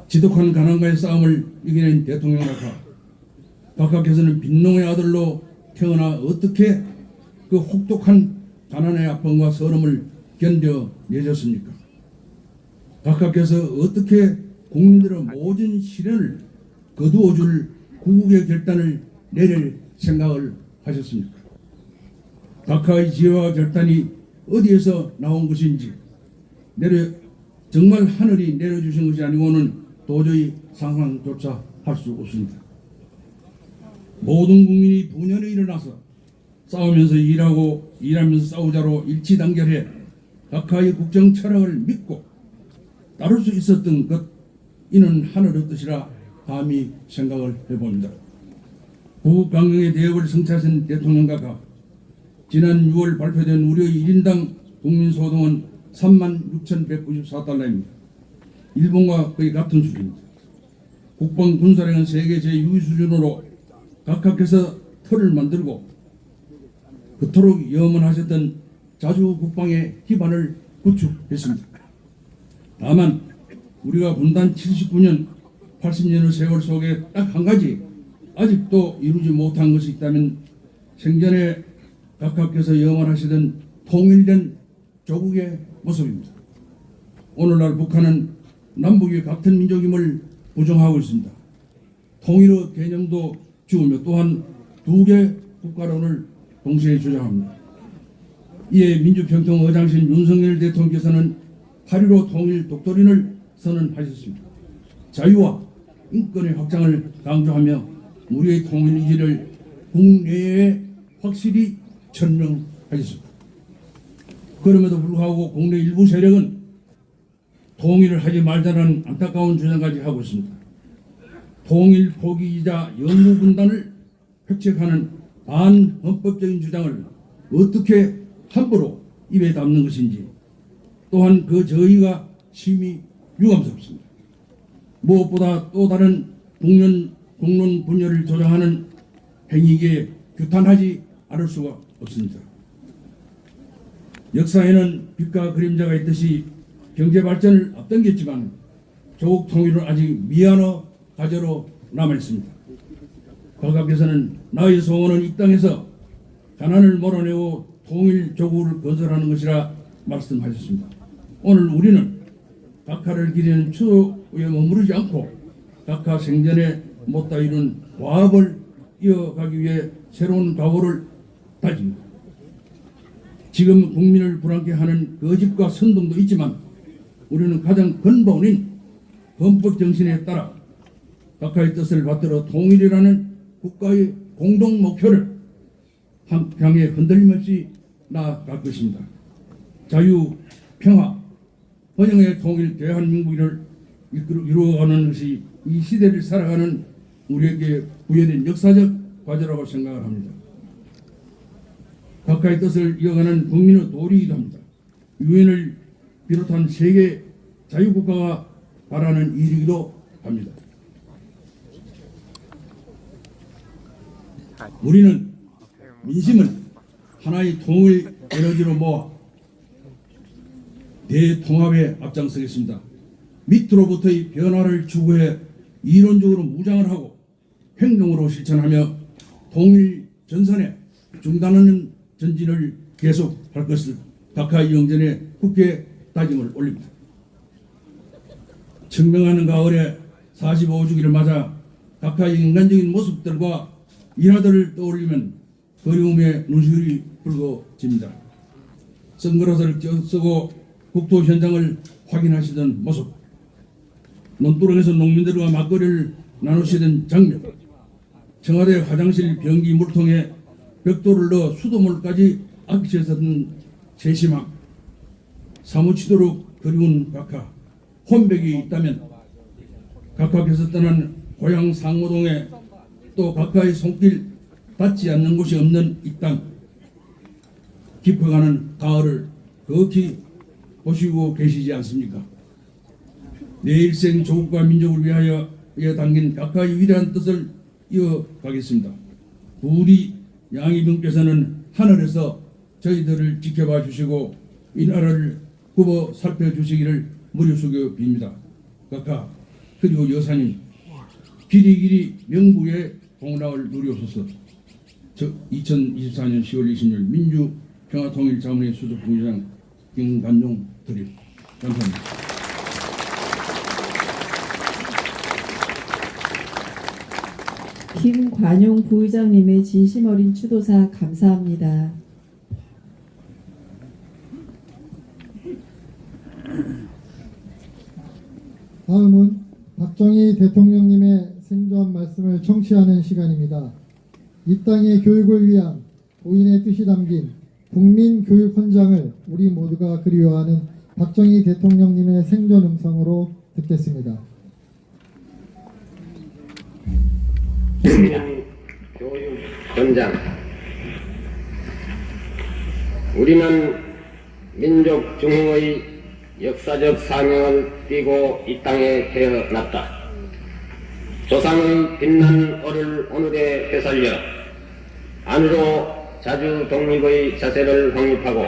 지독한 가난과의 싸움을 이겨낸 대통령 각하, 각하께서는 빈농의 아들로 태어나 어떻게 그 혹독한 가난의 아픔과 서름을 견뎌내셨습니까? 각하께서 어떻게 국민들의 모든 시련을 거두어줄 구국의 결단을 내릴 생각을 하셨습니까? 각하의 지혜와 결단이 어디에서 나온 것인지 정말 하늘이 내려주신 것이 아니고는 도저히 상상조차 할 수 없습니다. 모든 국민이 분연히 일어나서 싸우면서 일하고 일하면서 싸우자로 일치단결해 각하의 국정 철학을 믿고 따를 수 있었던 것, 이는 하늘의 뜻이라 감히 생각을 해봅니다. 구국 강령의 대역을 성취하신 대통령 각하, 지난 6월 발표된 우리의 1인당 국민소득은 36,194달러입니다. 일본과 거의 같은 수준입니다. 국방군사력은 세계 제6위 수준으로 각하께서 틀을 만들고 그토록 염원하셨던 자주 국방의 기반을 구축했습니다. 다만 우리가 분단 79년, 80년의 세월 속에 딱 한 가지 아직도 이루지 못한 것이 있다면 생전에 각하께서 염원하시던 통일된 조국의 모습입니다. 오늘날 북한은 남북이 같은 민족임을 부정하고 있습니다. 통일의 개념도 지우며 또한 두 개 국가론을 동시에 주장합니다. 이에 민주평통 의장신 윤석열 대통령께서는 8.15 통일 독도린을 선언하셨습니다. 자유와 인권의 확장을 강조하며 우리의 통일 의지를 국내에 확실히 천명하셨습니다. 그럼에도 불구하고 국내 일부 세력은 통일을 하지 말자는 안타까운 주장까지 하고 있습니다. 통일 포기이자 영구 분단을 획책하는 반헌법적인 주장을 어떻게 함부로 입에 담는 것인지, 또한 그 저희가 심히 유감스럽습니다. 무엇보다 또 다른 국론 분열을 조장하는 행위에 규탄하지 않을 수가 없습니다. 역사에는 빛과 그림자가 있듯이 경제 발전을 앞당겼지만 조국 통일은 아직 미완의 과제로 남아 있습니다. 각하께서는 나의 소원은 이 땅에서 가난을 몰아내고 통일 조국을 건설하는 것이라 말씀하셨습니다. 오늘 우리는 각하를 기리는 추억에 머무르지 않고 각하 생전에 못다 이룬 과업을 이어가기 위해 새로운 각오를 다집니다. 지금 국민을 불안케 하는 거짓과 선동도 있지만 우리는 가장 근본인 헌법 정신에 따라 각하의 뜻을 받들어 통일이라는 국가의 공동 목표를 향해 흔들림 없이 나아갈 것입니다. 자유, 평화, 번영의 통일 대한민국을 이루어가는 것이 이 시대를 살아가는 우리에게 부여된 역사적 과제라고 생각을 합니다. 각하의 뜻을 이어가는 국민의 도리이기도 합니다. 유엔을 비롯한 세계 자유국가가 바라는 일이기도 합니다. 우리는 민심을 하나의 통일 에너지로 모아 대통합에 앞장서겠습니다. 밑으로부터의 변화를 추구해 이론적으로 무장을 하고 행동으로 실천하며 통일 전선에 중단하는 전진을 계속할 것을 각하의 영전에 굳게 다짐을 올립니다. 청명하는 가을에 45주기를 맞아 각하의 인간적인 모습들과 일화들을 떠올리면 그리움의 눈시울이 붉어집니다. 선글라스를 쓰고 국토 현장을 확인하시던 모습, 논두렁에서 농민들과 막걸리를 나누시던 장면, 청와대 화장실 변기 물통에 벽돌을 넣어 수돗물까지 아끼셨던 세심함, 사무치도록 그리운 각하, 혼백이 있다면 각하께서 떠난 고향 상무동에 또 각하의 손길 닿지 않는 곳이 없는 이 땅, 깊어가는 가을을 극히 보시고 계시지 않습니까? 내 일생 조국과 민족을 위하여 이어당긴 각하의 위대한 뜻을 이어가겠습니다. 우리 양이분께서는 하늘에서 저희들을 지켜봐 주시고 이 나라를 굽어 살펴주시기를 무릎 숙여 빕니다. 각하 그리고 여사님 길이길이 명부의 공락을 누리옵소서. 2024년 10월 20일 민주평화통일자문회 수석 부의장 김관용 드립. 감사합니다. 김관용 부의장님의 진심 어린 추도사 감사합니다. 다음은 박정희 대통령님의 생전 말씀을 청취하는 시간입니다. 이 땅의 교육을 위한 고인의 뜻이 담긴 국민교육 헌장을 우리 모두가 그리워하는 박정희 대통령님의 생전 음성으로 듣겠습니다. 교육 헌장. 우리는 민족 중흥의 역사적 사명을 띠고 이 땅에 태어났다. 조상의 빛난 얼을 오늘에 되살려 안으로 자주 독립의 자세를 확립하고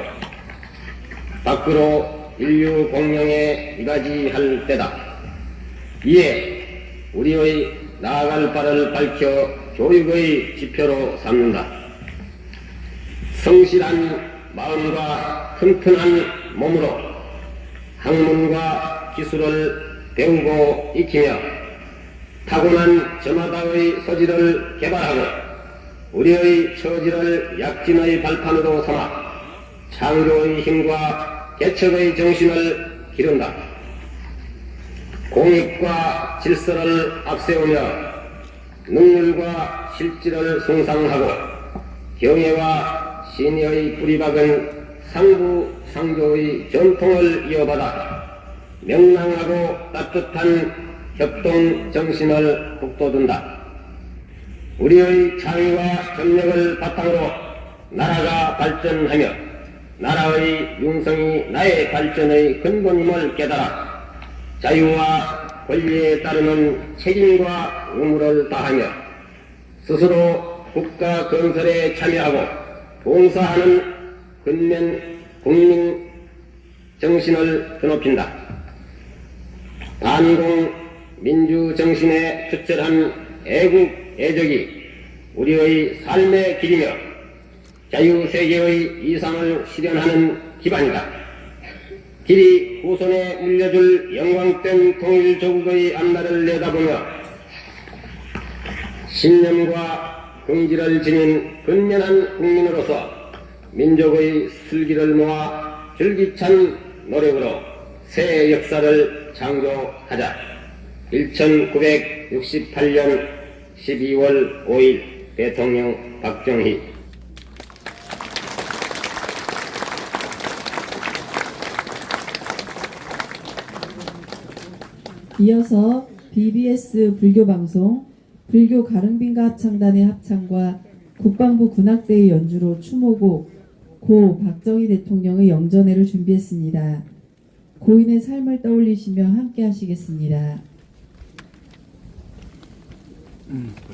밖으로 인류 공영에 이바지할 때다. 이에 우리의 나아갈 바를 밝혀 교육의 지표로 삼는다. 성실한 마음과 튼튼한 몸으로 학문과 기술을 배우고 익히며 타고난 저마다의 소질을 개발하고 우리의 처지를 약진의 발판으로 삼아 창조의 힘과 개척의 정신을 기른다. 공익과 질서를 앞세우며 능률과 실질을 숭상하고 경애와 신의의 뿌리 박은 상부상조의 전통을 이어받아 명랑하고 따뜻한 협동 정신을 북돋운다. 우리의 창의와 협력을 바탕으로 나라가 발전하며 나라의 융성이 나의 발전의 근본임을 깨달아 자유와 권리에 따르는 책임과 의무를 다하며 스스로 국가 건설에 참여하고 봉사하는 근면 국민 정신을 드높인다. 반공 민주 정신에 투철한 애국 애적이 우리의 삶의 길이며 자유세계의 이상을 실현하는 기반이다. 길이 후손에 물려줄 영광된 통일조국의 앞날을 내다보며 신념과 긍지를 지닌 근면한 국민으로서 민족의 슬기를 모아 줄기찬 노력으로 새 역사를 창조하자. 1968년 12월 5일 대통령 박정희. 이어서 BBS 불교방송 불교 가릉빈가 합창단의 합창과 국방부 군악대의 연주로 추모곡 고 박정희 대통령의 영전회를 준비했습니다. 고인의 삶을 떠올리시며 함께 하시겠습니다. 세상이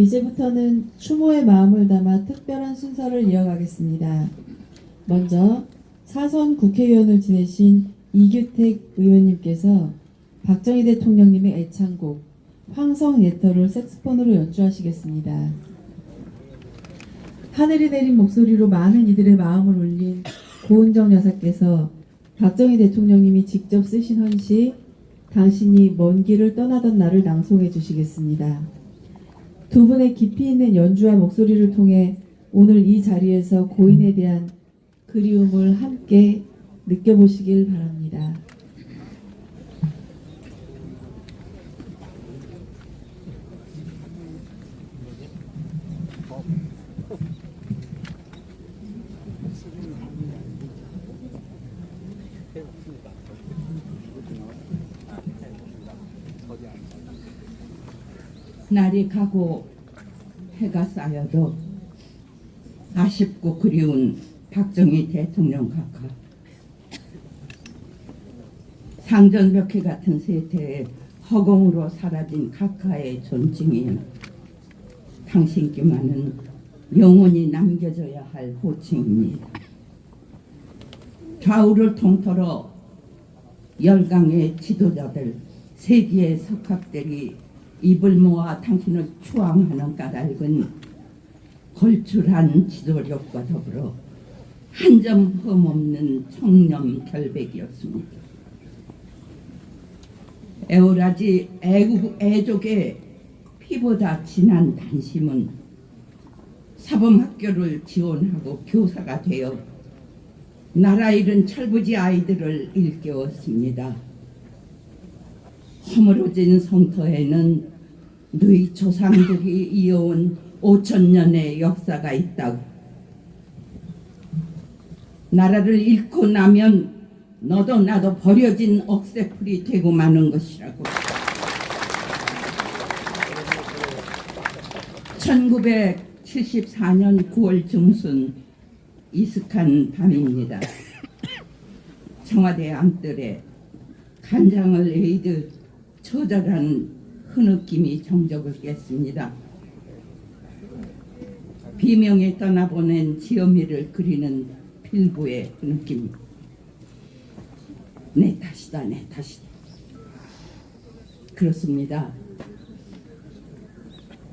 이제부터는 추모의 마음을 담아 특별한 순서를 이어가겠습니다. 먼저 사선 국회의원을 지내신 이규택 의원님께서 박정희 대통령님의 애창곡 황성예터를 색스폰으로 연주하시겠습니다. 하늘이 내린 목소리로 많은 이들의 마음을 울린 고은정 여사께서 박정희 대통령님이 직접 쓰신 헌시 당신이 먼 길을 떠나던 날을 낭송해 주시겠습니다. 두 분의 깊이 있는 연주와 목소리를 통해 오늘 이 자리에서 고인에 대한 그리움을 함께 느껴보시길 바랍니다. 날이 가고 해가 쌓여도 아쉽고 그리운 박정희 대통령 각하. 상전벽해 같은 세태에 허공으로 사라진 각하의 존칭이 당신께만은 영원히 남겨져야 할 호칭입니다. 좌우를 통틀어 열강의 지도자들, 세기의 석학들이 입을 모아 당신을 추앙하는 까닭은 걸출한 지도력과 더불어 한 점 흠없는 청렴 결백이었습니다. 애월하지 애족의 피보다 진한 단심은 사범학교를 지원하고 교사가 되어 나라 잃은 철부지 아이들을 일깨웠습니다. 허물어진 성터에는 너희 조상들이 이어온 5,000년의 역사가 있다고. 나라를 잃고 나면 너도 나도 버려진 억새풀이 되고 마는 것이라고. 1974년 9월 중순 이슥한 밤입니다. 청와대 안뜰에 간장을 에이드 처절한 흐느낌이 정적을 깼습니다. 비명에 떠나보낸 지어미를 그리는 필부의 느낌. 내 탓이다, 내 탓이다. 그렇습니다.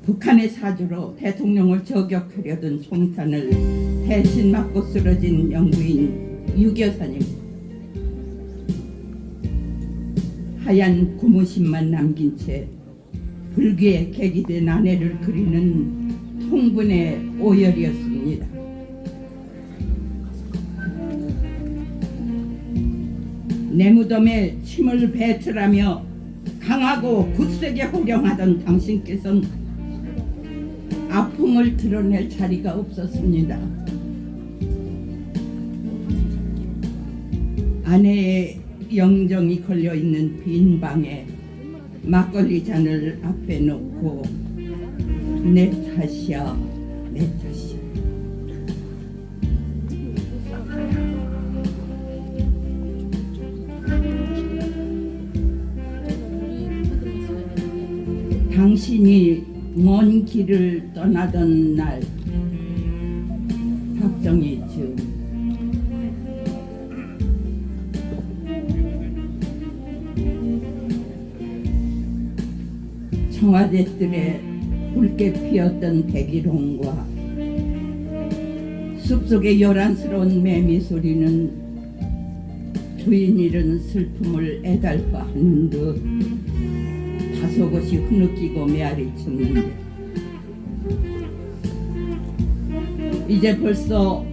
북한의 사주로 대통령을 저격하려던 총탄을 대신 맞고 쓰러진 영부인 유 여사님. 하얀 고무신만 남긴 채 불교에 객이된 아내를 그리는 통분의 오열이었습니다. 내 무덤에 침을 배출하며 강하고 굳세게 호령하던 당신께서는 아픔을 드러낼 자리가 없었습니다. 아내의 영정이 걸려있는 빈 방에 막걸리 잔을 앞에 놓고 내 탓이야, 내 탓이야. 당신이 먼 길을 떠나던 날, 박정희 즈음. 청와대 뜰에 붉게 피었던 백일홍과 숲속의 요란스러운 매미 소리는 주인 잃은 슬픔을 애달파하는 듯 다소곳이 흐느끼고 메아리쳤는데 이제 벌써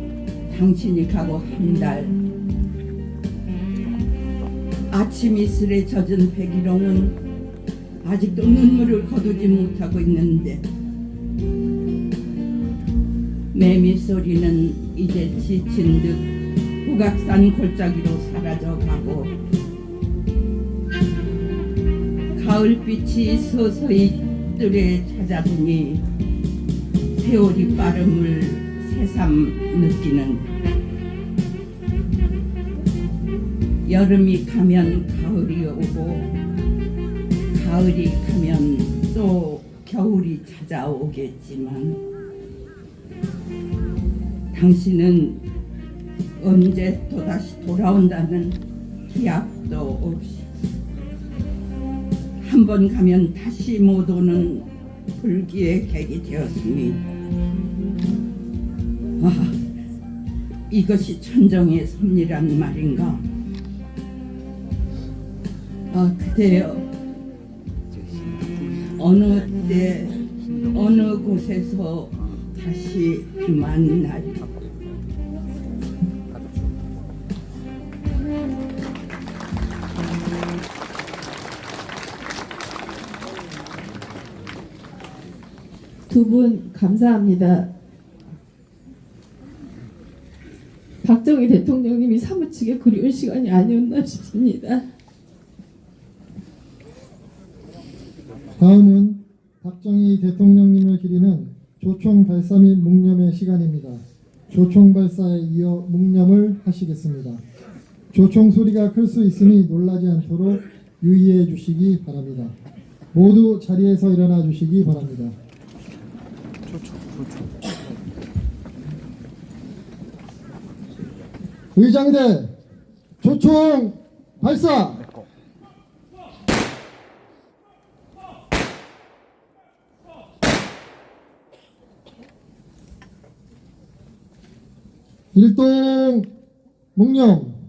당신이 가고 한 달. 아침 이슬에 젖은 백일홍은 아직도 눈물을 거두지 못하고 있는데 매미 소리는 이제 지친 듯 북악산 골짜기로 사라져가고 가을빛이 서서히 뜰에 찾아드니 세월이 빠름을 새삼 느끼는 여름이 가면 가을이 오고 가을이 가면 또 겨울이 찾아오겠지만 당신은 언제 또다시 돌아온다는 기약도 없이 한 번 가면 다시 못 오는 불기의 객이 되었으니 아, 이것이 천정의 섭리란 말인가? 아, 그대여 어느 때 어느 곳에서 다시 만날 두 분 감사합니다. 박정희 대통령님이 사무치게 그리운 시간이 아니었나 싶습니다. 다음은 박정희 대통령님을 기리는 조총 발사 및 묵념의 시간입니다. 조총 발사에 이어 묵념을 하시겠습니다. 조총 소리가 클 수 있으니 놀라지 않도록 유의해 주시기 바랍니다. 모두 자리에서 일어나 주시기 바랍니다. 의장대 조총 발사! 일동 묵념.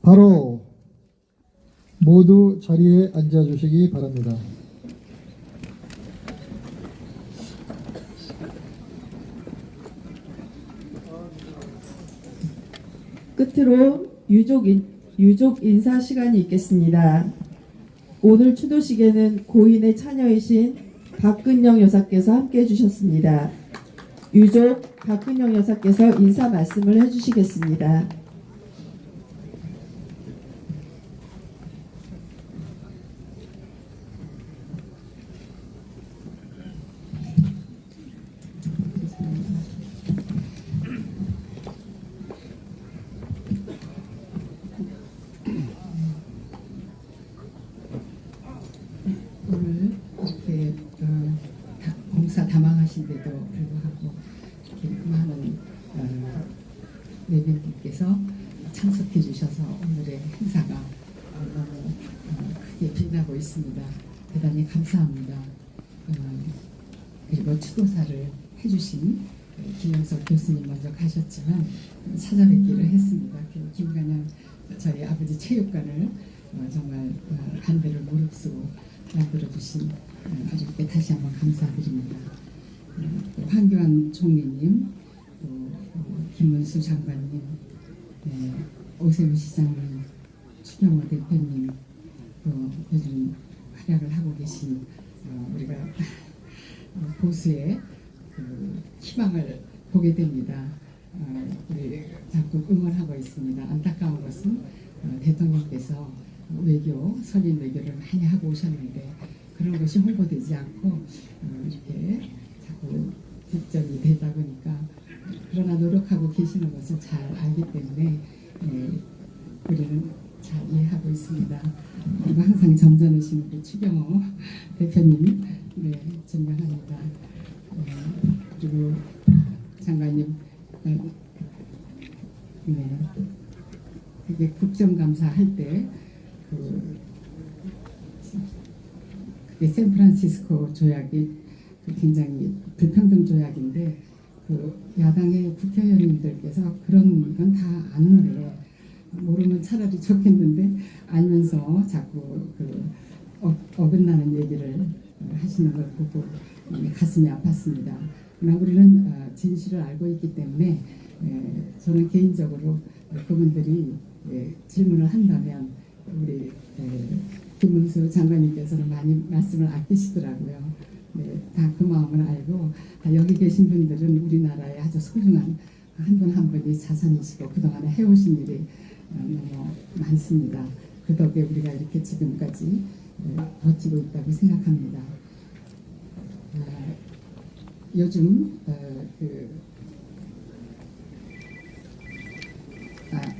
바로 모두 자리에 앉아 주시기 바랍니다. 끝으로 유족 인사 시간이 있겠습니다. 오늘 추도식에는 고인의 처녀이신 박근영 여사께서 함께 해주셨습니다. 유족 박근영 여사께서 인사 말씀을 해주시겠습니다. 내빈분께서 참석해 주셔서 오늘의 행사가 너무 크게 빛나고 있습니다. 대단히 감사합니다. 그리고 추도사를 해주신 김영석 교수님 먼저 가셨지만 찾아뵙기를 했습니다. 그리고 김관영 저희 아버지 체육관을 정말 반대를 무릅쓰고 만들어주신 아주께 다시 한번 감사드립니다. 황교안 총리님, 또 김문수 장관님, 오세훈 시장님, 추경호 대표님, 또 요즘 활약을 하고 계신 우리가 보수의 그 희망을 보게 됩니다. 우리 자꾸 응원하고 있습니다. 안타까운 것은 대통령께서 외교, 설린 외교를 많이 하고 오셨는데 그런 것이 홍보되지 않고 이렇게 자꾸 뒷전이 되다 보니까 그러나 노력하고 계시는 것을 잘 알기 때문에 우리는 잘 이해하고 있습니다. 그리고 항상 점잖으신 우리 추경호 대표님 존경합니다. 그리고 장관님 이게 국정감사 할 때 그게 샌프란시스코 조약이 굉장히 불평등 조약인데 야당의 국회의원님들께서 그런 건 다 아는데 모르면 차라리 좋겠는데 알면서 자꾸 어긋나는 얘기를 하시는 걸 보고 가슴이 아팠습니다. 그러나 우리는 진실을 알고 있기 때문에 저는 개인적으로 그분들이 질문을 한다면 우리 김문수 장관님께서는 많이 말씀을 아끼시더라고요. 다 그 마음을 알고 여기 계신 분들은 우리나라의 아주 소중한 한 분 한 분이 자산이시고 그동안에 해오신 일이 너무 많습니다. 그 덕에 우리가 이렇게 지금까지 버티고 있다고 생각합니다. 요즘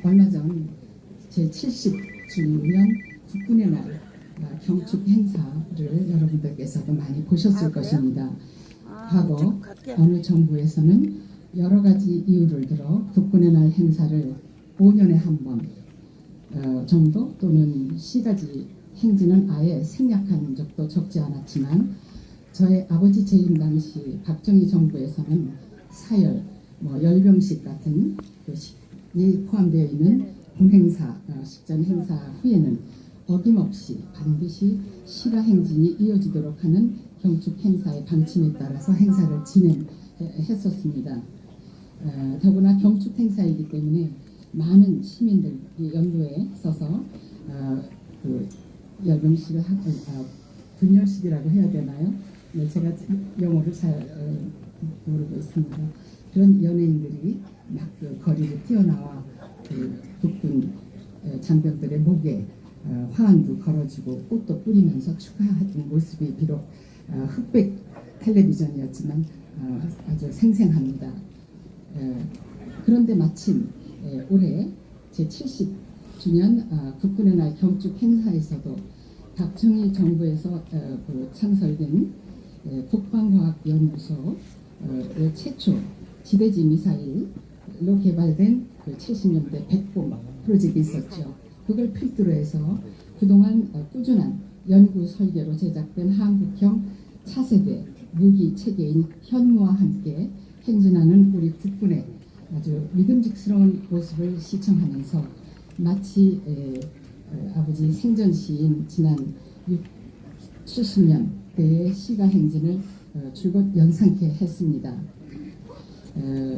얼마 전 제70주년 국군의 날 경축 행사를 여러분들께서도 많이 보셨을 것입니다. 과거 어느 정부에서는 여러 가지 이유를 들어 국군의 날 행사를 5년에 한 번 정도 또는 시가지 행진은 아예 생략한 적도 적지 않았지만 저의 아버지 재임 당시 박정희 정부에서는 사열, 열병식 같은 이 포함되어 있는 군행사, 식전 행사 후에는 어김없이 반드시 시가 행진이 이어지도록 하는 경축 행사의 방침에 따라서 행사를 진행했었습니다. 더구나 경축 행사이기 때문에 많은 시민들이 연도에 서서 열병식을 하고 분열식이라고 해야 되나요? 제가 영어를 잘 모르고 있습니다. 그런 연예인들이 막 거리를 뛰어나와 국군 장병들의 목에 화환도 걸어주고 꽃도 뿌리면서 축하하는 모습이 비록 흑백 텔레비전이었지만 아주 생생합니다. 그런데 마침 올해 제70주년 국군의 날 경축 행사에서도 박정희 정부에서 창설된 국방과학연구소 최초 지대지 미사일로 개발된 70년대 백bom 프로젝트가 있었죠. 그걸 필두로 해서 그동안 꾸준한 연구 설계로 제작된 한국형 차세대 무기 체계인 현무와 함께 행진하는 우리 국군의 아주 믿음직스러운 모습을 시청하면서 마치 아버지 생전시인 지난 70년 때의 시가 행진을 줄곧 연상케 했습니다.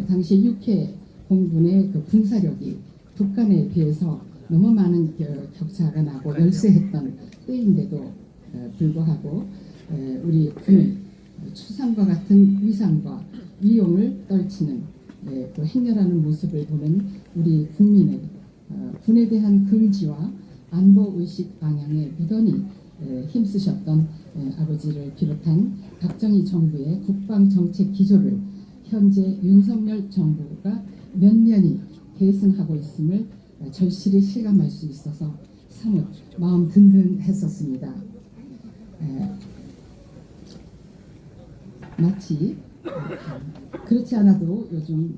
당시 육해 공군의 군사력이 북한에 비해서 너무 많은 격차가 나고 열세했던 때인데도 불구하고 우리 군은 추상과 같은 위상과 위용을 떨치는 또 행렬하는 모습을 보는 우리 국민의 군에 대한 긍지와 안보의식 방향에 무던히 힘쓰셨던 아버지를 비롯한 박정희 정부의 국방정책 기조를 현재 윤석열 정부가 면면히 계승하고 있음을 절실히 실감할 수 있어서 사뭇 마음 든든했었습니다. 마치 그렇지 않아도 요즘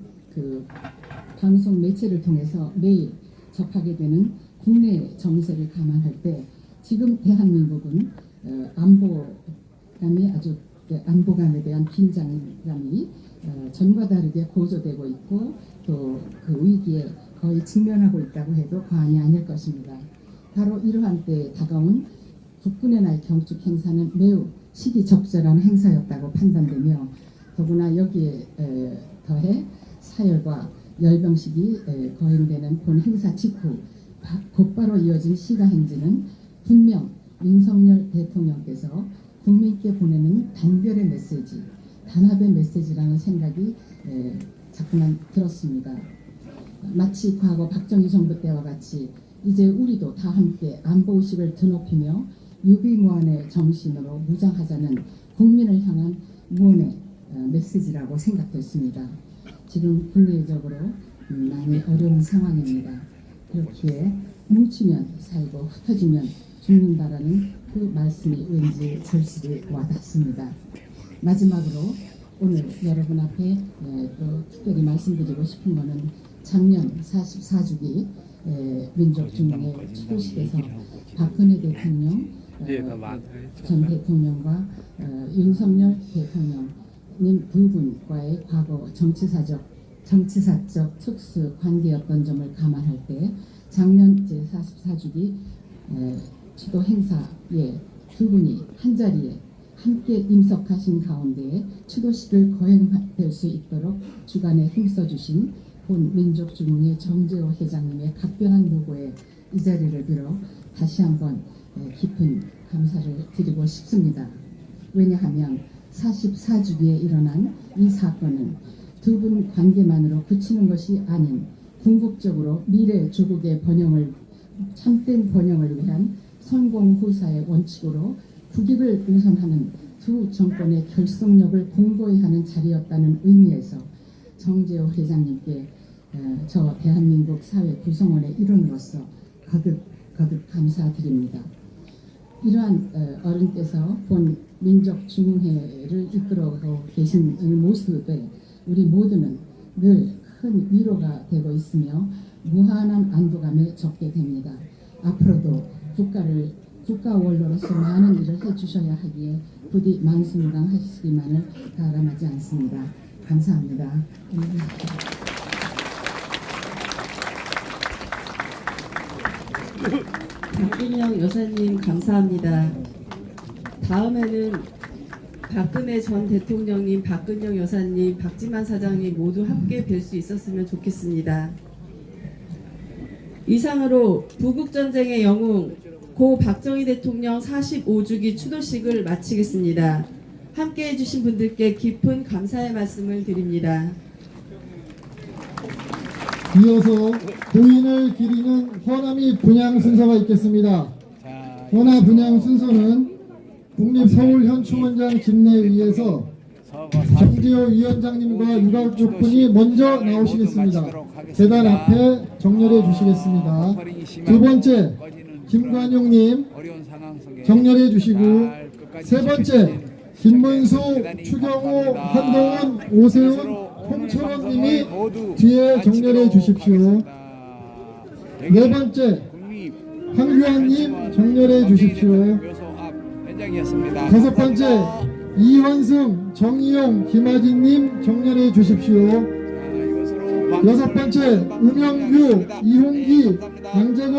방송 매체를 통해서 매일 접하게 되는 국내 정세를 감안할 때 지금 대한민국은 안보감에 대한 긴장감이 전과 다르게 고조되고 있고 또 그 위기에 거의 직면하고 있다고 해도 과언이 아닐 것입니다. 바로 이러한 때에 다가온 국군의 날 경축 행사는 매우 시기적절한 행사였다고 판단되며 더구나 여기에 더해 사열과 열병식이 거행되는 본 행사 직후 곧바로 이어진 시가행진은 분명 윤석열 대통령께서 국민께 보내는 단결의 메시지, 단합의 메시지라는 생각이 자꾸만 들었습니다. 마치 과거 박정희 정부 때와 같이 이제 우리도 다 함께 안보의식을 드높이며 유비무환의 정신으로 무장하자는 국민을 향한 무언의 메시지라고 생각됐습니다. 지금 국내적으로 많이 어려운 상황입니다. 그렇기에 뭉치면 살고 흩어지면 죽는다라는 그 말씀이 왠지 절실히 와닿습니다. 마지막으로 오늘 여러분 앞에 또 특별히 말씀드리고 싶은 것은 작년 44주기 민족중흥회 추도식에서 박근혜 대통령 전 대통령과 윤석열 대통령님 두 분과의 과거 정치사적 특수 관계였던 점을 감안할 때 작년 제44주기 추도 행사에 두 분이 한자리에 함께 임석하신 가운데 추도식을 거행될 수 있도록 주간에 힘써주신 본 민족중흥회 정재호 회장님의 각별한 노고에 이 자리를 빌어 다시 한번 깊은 감사를 드리고 싶습니다. 왜냐하면 44주기에 일어난 이 사건은 두 분 관계만으로 그치는 것이 아닌 궁극적으로 미래 조국의 번영을 참된 번영을 위한 선공후사의 원칙으로 국익을 우선하는 두 정권의 결속력을 공고히 하는 자리였다는 의미에서 정재호 회장님께 저 대한민국 사회 구성원의 일원으로서 거듭 감사드립니다. 이러한 어른께서 본 민족중흥회를 이끌어가고 계신 이 모습에 우리 모두는 늘 큰 위로가 되고 있으며 무한한 안도감에 적게 됩니다. 앞으로도 국가 원로로서 많은 일을 해주셔야 하기에 부디 만순강하시기만을 바람하지 않습니다. 감사합니다. 박근영 여사님 감사합니다. 다음에는 박근혜 전 대통령님, 박근영 여사님, 박지만 사장님 모두 함께 뵐 수 있었으면 좋겠습니다. 이상으로 부국전쟁의 영웅 고 박정희 대통령 45주기 추도식을 마치겠습니다. 함께해 주신 분들께 깊은 감사의 말씀을 드립니다. 이어서 고인을 기리는 헌암이 분향 순서가 있겠습니다. 헌화 분향 순서는 국립서울현충원장 집내위에서 정재호 위원장님과 유가족분이 먼저 나오시겠습니다. 재단 앞에 정렬해 주시겠습니다. 두 번째 김관용님 정렬해 주시고, 세 번째 김문수, 추경호, 한동훈, 오세훈, 홍철원님이 뒤에 정렬해 주십시오. 네 번째 황규환님 정렬해 주십시오. 다섯 번째 이원승, 정의용, 김하진님 정렬해 주십시오. 여섯 번째 우명규, 이홍기, 양재건